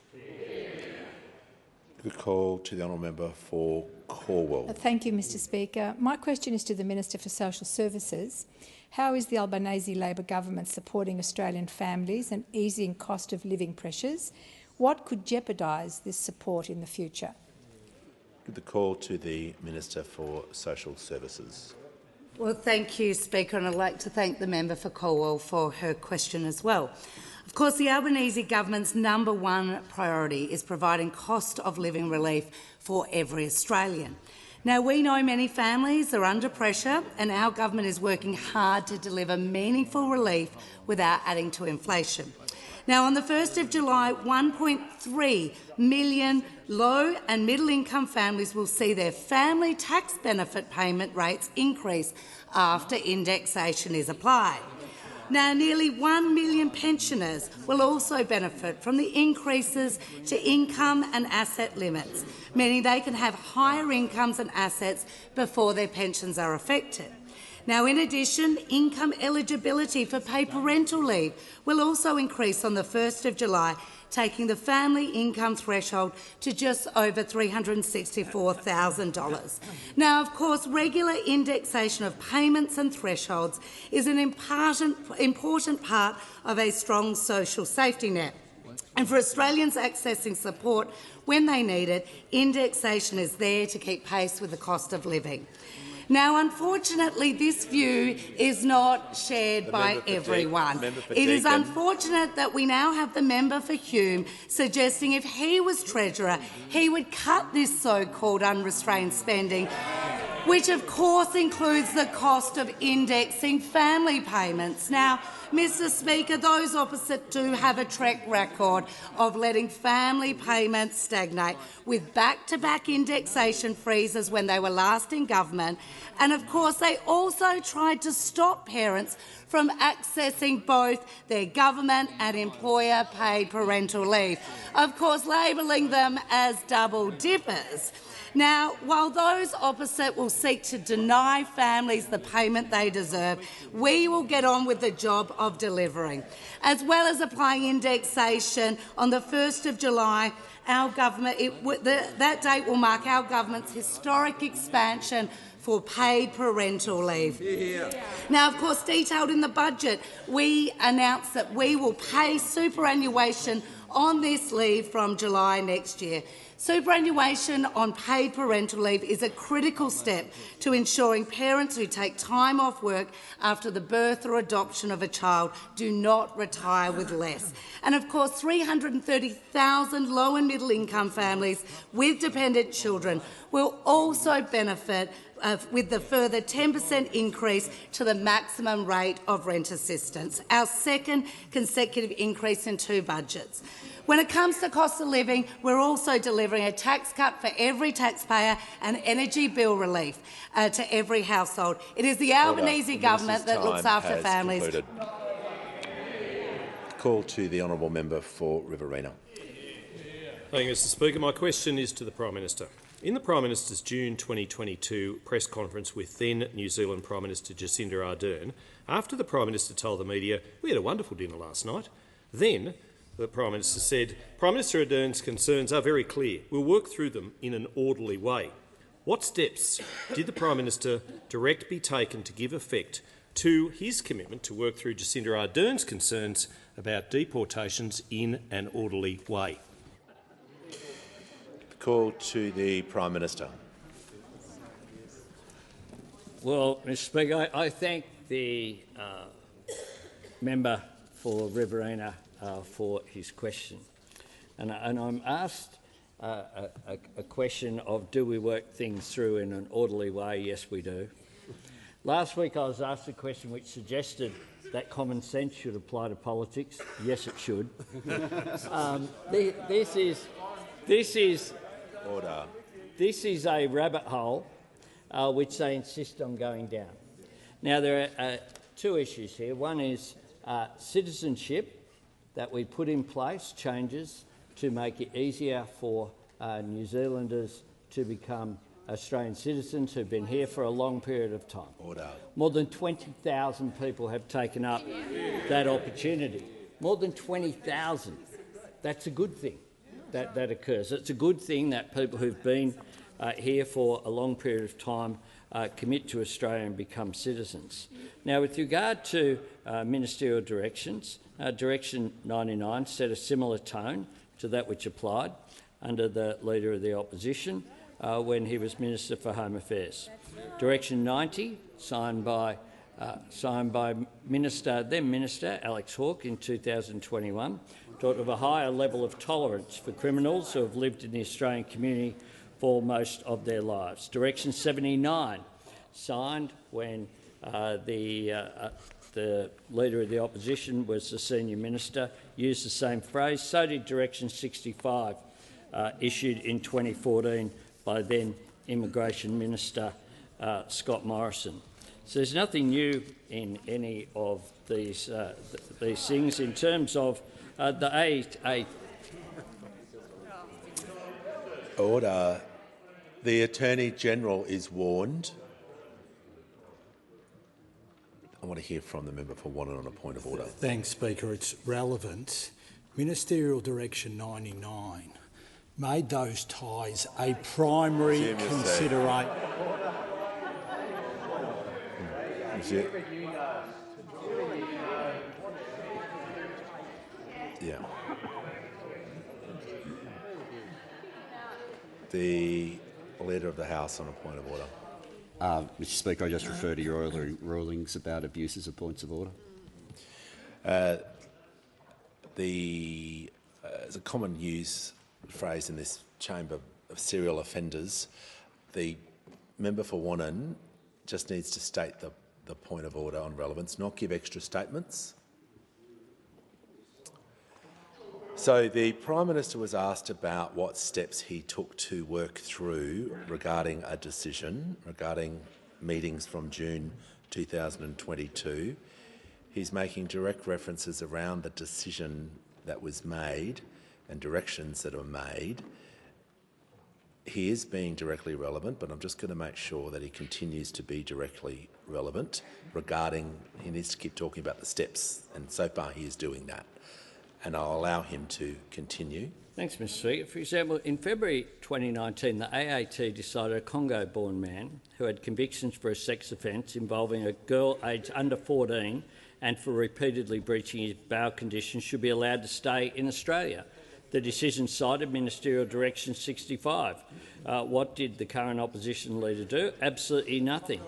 Good call to the honourable member for Corwell. Thank you, Mr Speaker. My question is to the Minister for Social Services. How is the Albanese Labor government supporting Australian families and easing cost of living pressures? What could jeopardise this support in the future? Give the call to the Minister for Social Services. Well, thank you, Speaker, and I'd like to thank the member for Cornwall for her question as well. Of course, the Albanese government's #1 priority is providing cost of living relief for every Australian. Now, we know many families are under pressure, and our government is working hard to deliver meaningful relief without adding to inflation. Now, on the 1st of July, 1.3 million low and middle-income families will see their family tax benefit payment rates increase after indexation is applied. Now, nearly 1 million pensioners will also benefit from the increases to income and asset limits, meaning they can have higher incomes and assets before their pensions are affected. Now, in addition, income eligibility for paid parental leave will also increase on the 1st of July, taking the family income threshold to just over $364,000. Now, of course, regular indexation of payments and thresholds is an important part of a strong social safety net. And for Australians accessing support when they need it, indexation is there to keep pace with the cost of living. Now, unfortunately, this view is not shared by everyone. It is unfortunate that we now have the member for Hume suggesting if he was Treasurer, he would cut this so-called unrestrained spending which of course includes the cost of indexing family payments. Now, Mr Speaker, those opposite do have a track record of letting family payments stagnate with back-to-back indexation freezes when they were last in government. And of course, they also tried to stop parents from accessing both their government and employer-paid parental leave, of course labelling them as double dippers. Now, while those opposite will seek to deny families the payment they deserve, we will get on with the job of delivering. As well as applying indexation on the 1st of July, our government, that date will mark our government's historic expansion for paid parental leave. Now, of course, detailed in the budget, we announced that we will pay superannuation on this leave from July next year. Superannuation on paid parental leave is a critical step to ensuring parents who take time off work after the birth or adoption of a child do not retire with less. And of course, 330,000 low and middle income families with dependent children will also benefit with the further 10% increase to the maximum rate of rent assistance, our second consecutive increase in 2 budgets. When it comes to cost of living, we're also delivering a tax cut for every taxpayer and energy bill relief to every household. It is the Albanese government that looks after families. Concluded. Call to the honourable member for Riverina. Thank you, Mr Speaker. My question is to the Prime Minister. In the Prime Minister's June 2022 press conference with then New Zealand Prime Minister Jacinda Ardern, after the Prime Minister told the media, "We had a wonderful dinner last night," then the Prime Minister said, "Prime Minister Ardern's concerns are very clear. We'll work through them in an orderly way." What steps did the Prime Minister direct be taken to give effect to his commitment to work through Jacinda Ardern's concerns about deportations in an orderly way? Call to the Prime Minister. Well, Mr Speaker, I thank the member for Riverina for his question. And I'm asked a question of do we work things through in an orderly way? Yes, we do. Last week I was asked a question which suggested that common sense should apply to politics. Yes, it should. This is a rabbit hole which they insist on going down. Now, there are 2 issues here. One is citizenship, that we put in place changes to make it easier for New Zealanders to become Australian citizens who've been here for a long period of time. Order. More than 20,000 people have taken up that opportunity. More than 20,000. That's a good thing that occurs. It's a good thing that people who've been here for a long period of time commit to Australia and become citizens. Now, with regard to ministerial directions, Direction 99 set a similar tone to that which applied under the Leader of the Opposition when he was Minister for Home Affairs. Direction 90, signed by then Minister Alex Hawke in 2021, talked of a higher level of tolerance for criminals who have lived in the Australian community for most of their lives. Direction 79, signed when the Leader of the Opposition was the Senior Minister, used the same phrase. So did Direction 65, issued in 2014 by then Immigration Minister Scott Morrison. So there's nothing new in any of these things in terms of the Order. The Attorney-General is warned. I want to hear from the member for Wannon on a point of order. Thanks, Speaker. It's relevant. Ministerial Direction 99 made those ties a primary consideration. Yeah. The Leader of the House on a point of order. Mr Speaker, I just refer to your earlier rulings about abuses of points of order. As a common use phrase in this chamber of serial offenders, the member for Wannon just needs to state the point of order on relevance, not give extra statements. So the Prime Minister was asked about what steps he took to work through regarding a decision regarding meetings from June 2022. He's making direct references around the decision that was made and directions that are made. He is being directly relevant, but I'm just going to make sure that he continues to be directly relevant regarding he needs to keep talking about the steps, and so far he is doing that. And I'll allow him to continue. Thanks, Mr. Speaker. For example, in February 2019, the AAT decided a Congo-born man who had convictions for a sex offence involving a girl aged under 14 and for repeatedly breaching his bail conditions should be allowed to stay in Australia. The decision cited Ministerial Direction 65. What did the current opposition leader do? Absolutely nothing.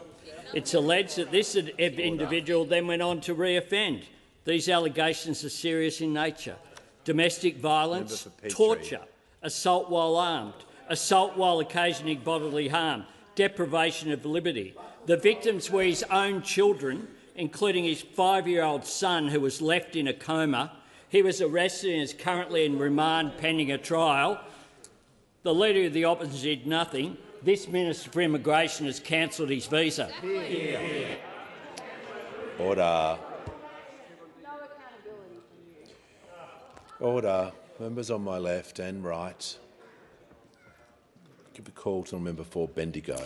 It's alleged that this individual then went on to re-offend. These allegations are serious in nature. Domestic violence, torture, assault while armed, assault while occasioning bodily harm, deprivation of liberty. The victims were his own children, including his 5-year-old son who was left in a coma. He was arrested and is currently in remand pending a trial. The Leader of the Opposition did nothing. This Minister for Immigration has cancelled his visa. Order. Order. Members on my left and right. Give a call to member for Bendigo.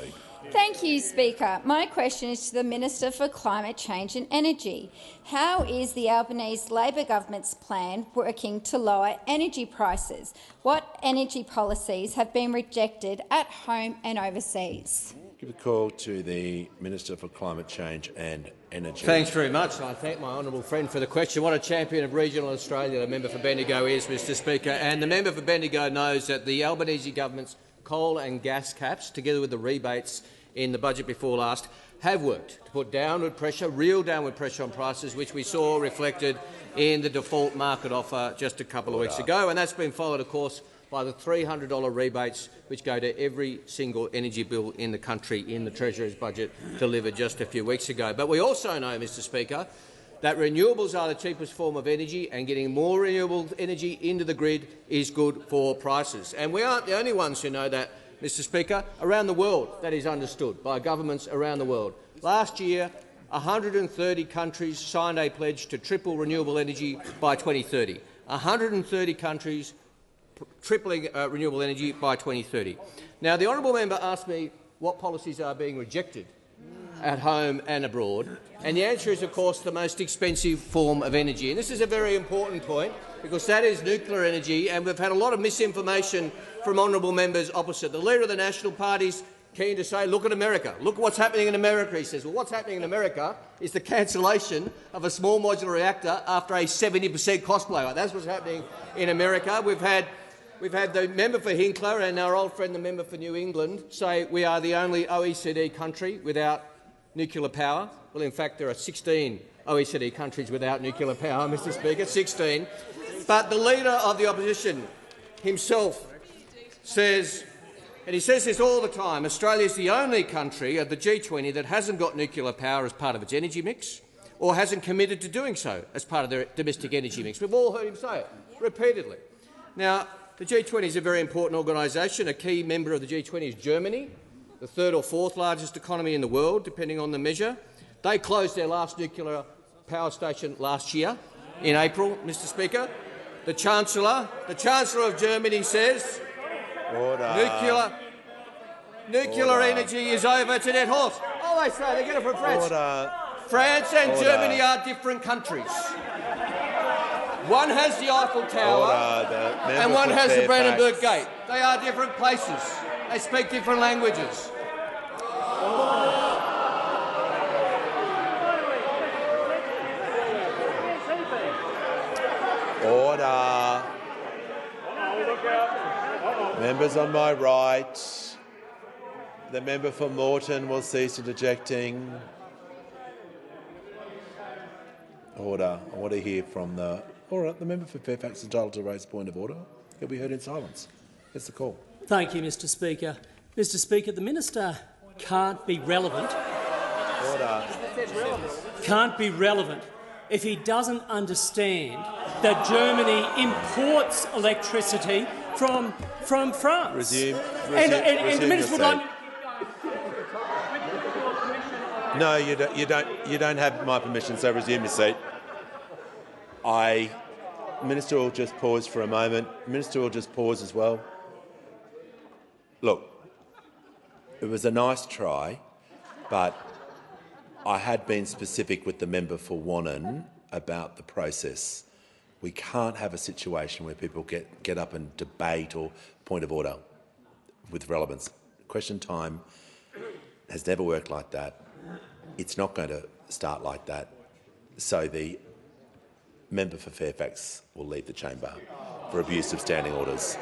Thank you, Speaker. My question is to the Minister for Climate Change and Energy. How is the Albanese Labor government's plan working to lower energy prices? What energy policies have been rejected at home and overseas? Give a call to the Minister for Climate Change and Energy. Thanks very much. I thank my honourable friend for the question. What a champion of regional Australia the member for Bendigo is, Mr Speaker. And the member for Bendigo knows that the Albanese government's coal and gas caps, together with the rebates in the budget before last, have worked to put downward pressure, real downward pressure on prices, which we saw reflected in the default market offer just a couple of weeks ago. And that's been followed, of course, by the $300 rebates which go to every single energy bill in the country in the Treasurer's budget delivered just a few weeks ago. But we also know, Mr Speaker, that renewables are the cheapest form of energy, and getting more renewable energy into the grid is good for prices. And we aren't the only ones who know that, Mr Speaker. Around the world, that is understood by governments around the world. Last year, 130 countries signed a pledge to triple renewable energy by 2030. 130 countries tripling renewable energy by 2030. Now, the honourable member asked me what policies are being rejected at home and abroad, and the answer is, of course, the most expensive form of energy. And this is a very important point, because that is nuclear energy, and we've had a lot of misinformation from honourable members opposite. The Leader of the National Party is keen to say, look at America, look what's happening in America. He says, well, what's happening in America is the cancellation of a small modular reactor after a 70% cost blowout. That's what's happening in America. We've had the member for Hinkler and our old friend, the member for New England, say we are the only OECD country without nuclear power. Well, in fact, there are 16 OECD countries without nuclear power, Mr Speaker, 16. But the Leader of the Opposition himself says, and he says this all the time, Australia is the only country of the G20 that hasn't got nuclear power as part of its energy mix, or hasn't committed to doing so as part of their domestic energy mix. We've all heard him say it repeatedly. Now, the G20 is a very important organisation. A key member of the G20 is Germany, the third or fourth largest economy in the world, depending on the measure. They closed their last nuclear power station last year, in April, Mr Speaker. The Chancellor of Germany says nuclear energy is over to net horse. Oh, they say they get it from France. France and Germany are different countries. One has the Eiffel Tower and one has the Brandenburg Gate. They are different places. They speak different languages. Order. Members on my right. The member for Moreton will cease interjecting. Order. I want to hear from the... All right, the member for Fairfax is entitled to raise a point of order. He'll be heard in silence. That's the call. Thank you, Mr Speaker. Mr Speaker, the Minister can't be relevant. Order. Can't be relevant if he doesn't understand that Germany imports electricity from France. Resume and the minister would like. No, you don't have my permission. So resume your seat. Minister will just pause for a moment. Minister will just pause as well. Look, it was a nice try, but I had been specific with the member for Wannon about the process. We can't have a situation where people get up and debate or point of order with relevance. Question time has never worked like that. It's not going to start like that. So the member for Fairfax will leave the chamber for abuse of standing orders.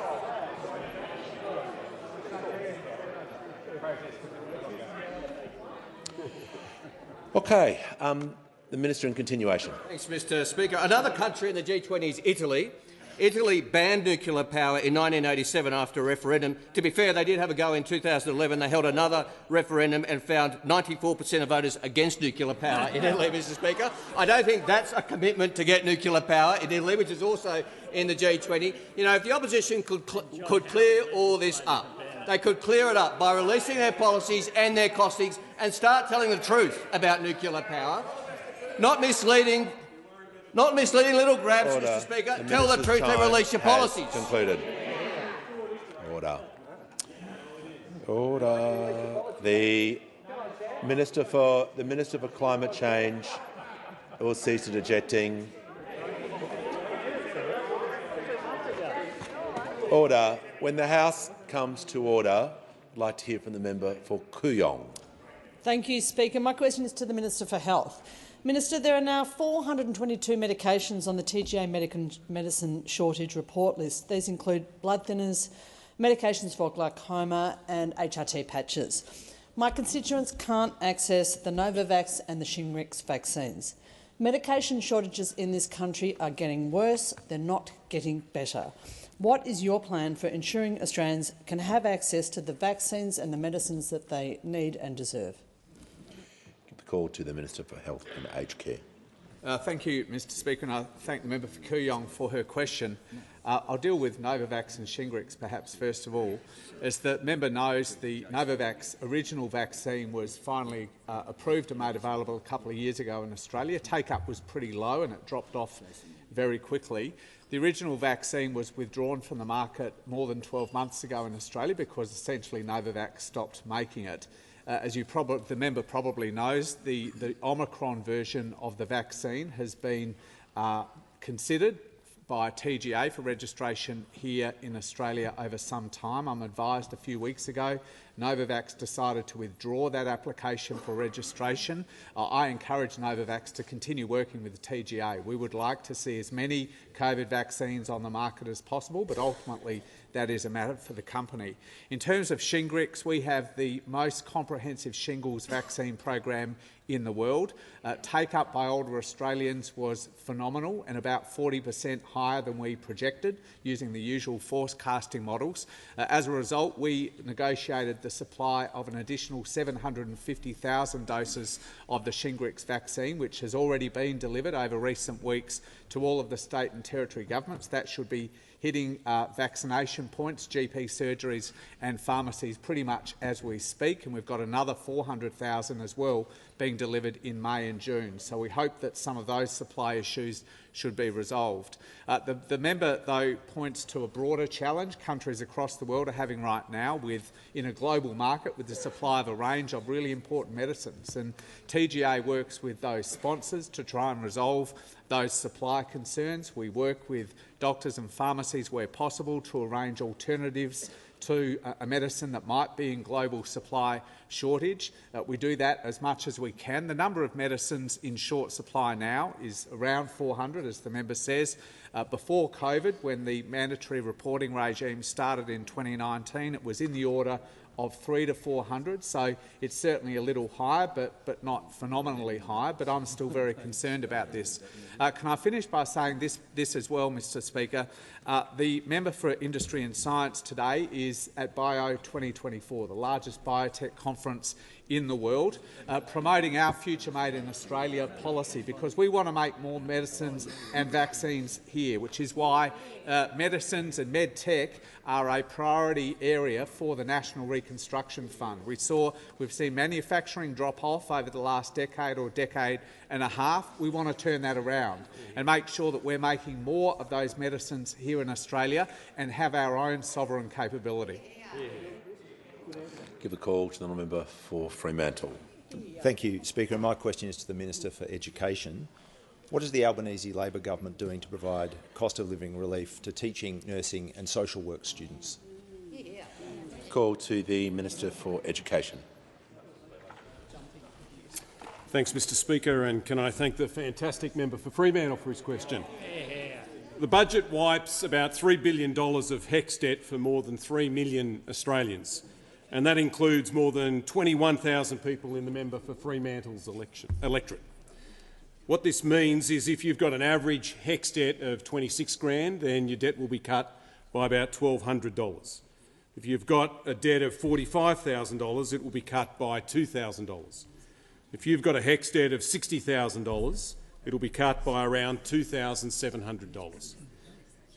Okay, the Minister in continuation. Thanks, Mr Speaker. Another country in the G20 is Italy. Italy banned nuclear power in 1987 after a referendum. To be fair, they did have a go in 2011. They held another referendum and found 94% of voters against nuclear power in Italy, Mr Speaker. I don't think that's a commitment to get nuclear power in Italy, which is also in the G20. You know, if the opposition could clear all this up, they could clear it up by releasing their policies and their costings and start telling the truth about nuclear power, not misleading little grabs, Order. Mr Speaker. Tell the truth and release your policies. Concluded. Order. Order. The Minister for Climate Change will cease interjecting. Order. When the House comes to order, I'd like to hear from the member for Kooyong. Thank you, Speaker. My question is to the Minister for Health. Minister, there are now 422 medications on the TGA medicine shortage report list. These include blood thinners, medications for glaucoma and HRT patches. My constituents can't access the Novavax and the Shingrix vaccines. Medication shortages in this country are getting worse, they're not getting better. What is your plan for ensuring Australians can have access to the vaccines and the medicines that they need and deserve? Call to the Minister for Health and Aged Care. Thank you, Mr Speaker, and I thank the member for Kooyong for her question. I'll deal with Novavax and Shingrix perhaps first of all. As the member knows, the Novavax original vaccine was finally approved and made available a couple of years ago in Australia. Take-up was pretty low and it dropped off very quickly. The original vaccine was withdrawn from the market more than 12 months ago in Australia because essentially Novavax stopped making it. As the member probably knows, the Omicron version of the vaccine has been considered by TGA for registration here in Australia over some time. I'm advised a few weeks ago Novavax decided to withdraw that application for registration. I encourage Novavax to continue working with the TGA. We would like to see as many COVID vaccines on the market as possible, but ultimately that is a matter for the company. In terms of Shingrix, we have the most comprehensive shingles vaccine program in the world. Take-up by older Australians was phenomenal and about 40% higher than we projected using the usual forecasting models. As a result, we negotiated the supply of an additional 750,000 doses of the Shingrix vaccine, which has already been delivered over recent weeks to all of the state and territory governments. That should be hitting vaccination points, GP surgeries and pharmacies pretty much as we speak, and we've got another 400,000 as well being delivered in May and June. So we hope that some of those supply issues should be resolved. The member, though, points to a broader challenge countries across the world are having right now in a global market with the supply of a range of really important medicines. And TGA works with those sponsors to try and resolve those supply concerns. We work with doctors and pharmacies where possible to arrange alternatives to a medicine that might be in global supply shortage. We do that as much as we can. The number of medicines in short supply now is around 400, as the member says. Before COVID, when the mandatory reporting regime started in 2019, it was in the order of 300 to 400, so it's certainly a little higher, but not phenomenally high. But I'm still very concerned about this. Can I finish by saying this as well, Mr. Speaker? The member for Industry and Science today is at Bio 2024, the largest biotech conference in the world, promoting our Future Made in Australia policy, because we want to make more medicines and vaccines here, which is why medicines and med tech are a priority area for the National Reconstruction Fund. We've seen manufacturing drop off over the last decade or decade and a half. We want to turn that around and make sure that we're making more of those medicines here in Australia and have our own sovereign capability. Give the call to the member for Fremantle. Thank you, Speaker. My question is to the Minister for Education. What is the Albanese Labor government doing to provide cost of living relief to teaching, nursing and social work students? Call to the Minister for Education. Thanks, Mr. Speaker, and can I thank the fantastic member for Fremantle for his question. The budget wipes about $3 billion of HECS debt for more than 3 million Australians, and that includes more than 21,000 people in the member for Fremantle's electorate. What this means is if you've got an average HECS debt of $26,000, then your debt will be cut by about $1,200. If you've got a debt of $45,000, it will be cut by $2,000. If you've got a HECS debt of $60,000, it will be cut by around $2,700.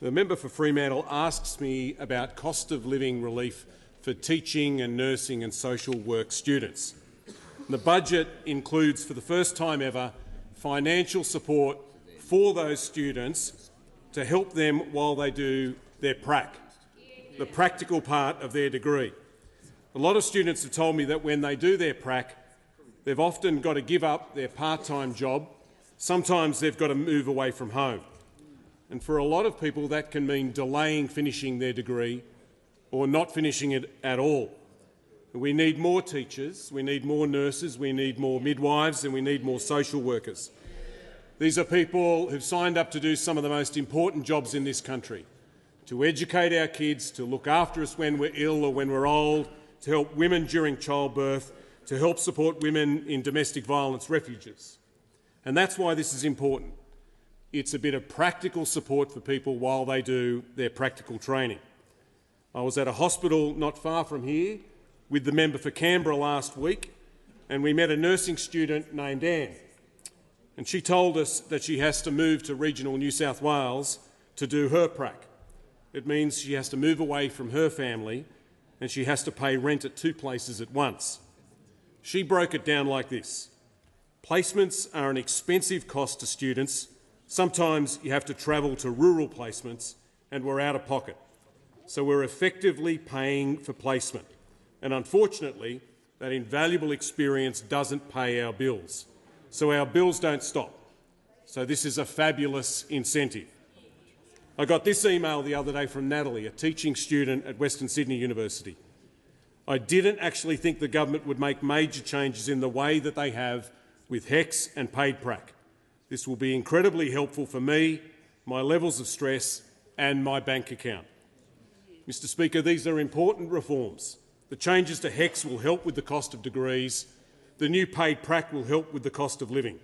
The member for Fremantle asks me about cost of living relief for teaching and nursing and social work students. The budget includes, for the first time ever, financial support for those students to help them while they do their prac, the practical part of their degree. A lot of students have told me that when they do their prac, they've often got to give up their part-time job. Sometimes they've got to move away from home. And for a lot of people, that can mean delaying finishing their degree or not finishing it at all. We need more teachers, we need more nurses, we need more midwives and we need more social workers. These are people who've signed up to do some of the most important jobs in this country, to educate our kids, to look after us when we're ill or when we're old, to help women during childbirth, to help support women in domestic violence refuges. And that's why this is important. It's a bit of practical support for people while they do their practical training. I was at a hospital not far from here with the member for Canberra last week, and we met a nursing student named Anne. And she told us that she has to move to regional New South Wales to do her prac. It means she has to move away from her family and she has to pay rent at 2 places at once. She broke it down like this. Placements are an expensive cost to students. Sometimes you have to travel to rural placements and we're out of pocket. So we're effectively paying for placement. And unfortunately, that invaluable experience doesn't pay our bills. So our bills don't stop. So this is a fabulous incentive. I got this email the other day from Natalie, a teaching student at Western Sydney University. I didn't actually think the government would make major changes in the way that they have with HECS and paid prac. This will be incredibly helpful for me, my levels of stress and my bank account. Mr Speaker, these are important reforms. The changes to HECS will help with the cost of degrees. The new paid prac will help with the cost of living.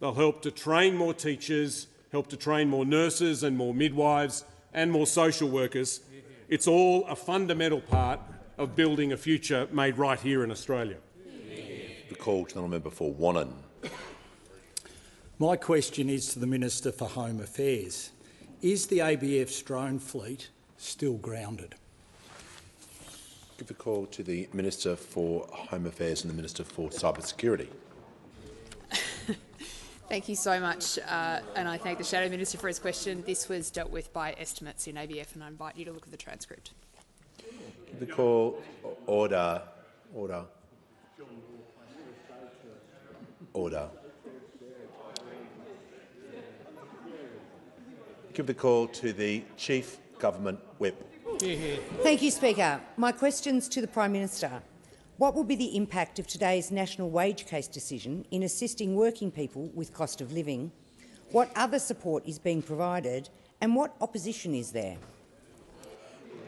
They'll help to train more teachers, help to train more nurses and more midwives and more social workers. It's all a fundamental part of building a future made right here in Australia. The call to the member for Wannon. My question is to the Minister for Home Affairs. Is the ABF's drone fleet still grounded? Give the call to the Minister for Home Affairs and the Minister for Cybersecurity. Thank you so much, and I thank the Shadow Minister for his question. This was dealt with by estimates in ABF, and I invite you to look at the transcript. Give the call. Order. Order. Order. Give the call to the Chief Government Whip. Thank you, Speaker. My question's to the Prime Minister. What will be the impact of today's national wage case decision in assisting working people with cost of living? What other support is being provided and what opposition is there?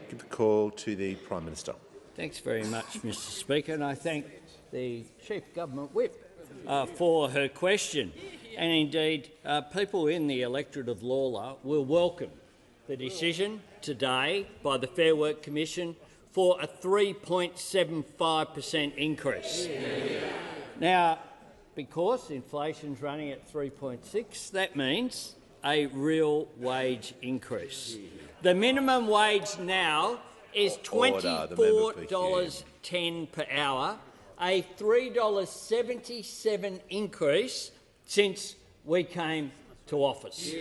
Give the call to the Prime Minister. Thanks very much, Mr Speaker, and I thank the Chief Government Whip for her question. And indeed, people in the electorate of Lalor will welcome the decision today by the Fair Work Commission for a 3.75% increase. Now, because inflation's running at 3.6, that means a real wage increase. The minimum wage now is $24.10 per hour, a $3.77 increase since we came to office.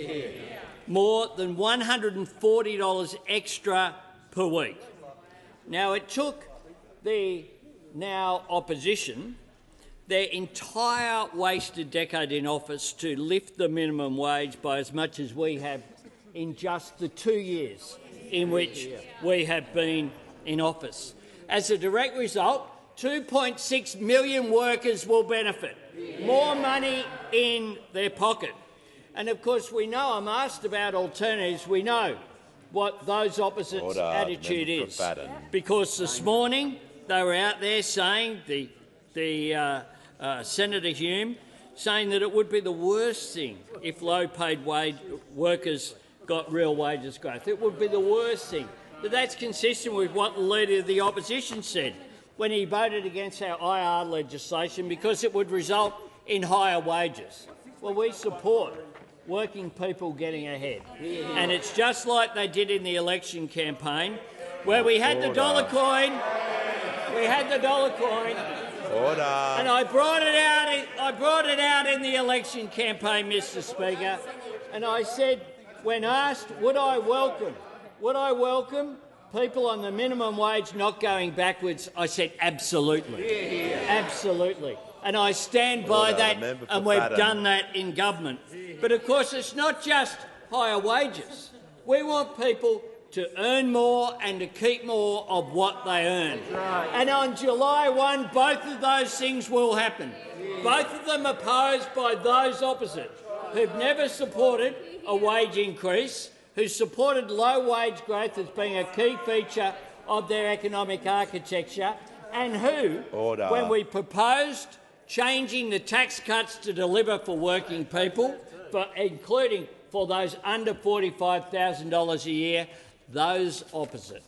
More than $140 extra per week. Now, it took the now opposition their entire wasted decade in office to lift the minimum wage by as much as we have in just the 2 years in which we have been in office. As a direct result, 2.6 million workers will benefit, more money in their pocket. And of course, we know, I'm asked about alternatives, we know what those opposites' attitude is. Because this morning they were out there saying, Senator Hume, saying that it would be the worst thing if low-paid workers got real wages growth. It would be the worst thing. But that's consistent with what the Leader of the Opposition said when he voted against our IR legislation because it would result in higher wages. Well, we support working people getting ahead. And it's just like they did in the election campaign, where we had the dollar coin. We had the dollar coin. Order. And I brought it out in the election campaign, Mr Speaker, and I said, when asked, would I welcome people on the minimum wage not going backwards, I said absolutely. Absolutely. And I stand by that, and we've done that in government. But of course, it's not just higher wages. We want people to earn more and to keep more of what they earn. And on July 1, both of those things will happen. Both of them opposed by those opposite, who've never supported a wage increase, who supported low wage growth as being a key feature of their economic architecture, and who, when we proposed changing the tax cuts to deliver for working people, including for those under $45,000 a year, those opposite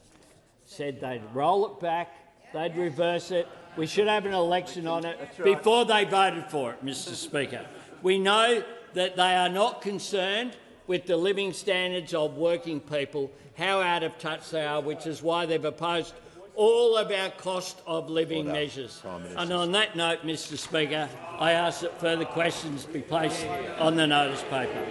said they'd roll it back, they'd reverse it, we should have an election on it before they voted for it, Mr Speaker. We know that they are not concerned with the living standards of working people, how out of touch they are, which is why they've opposed all of our cost of living measures. And on that note, Mr Speaker, I ask that further questions be placed on the notice paper.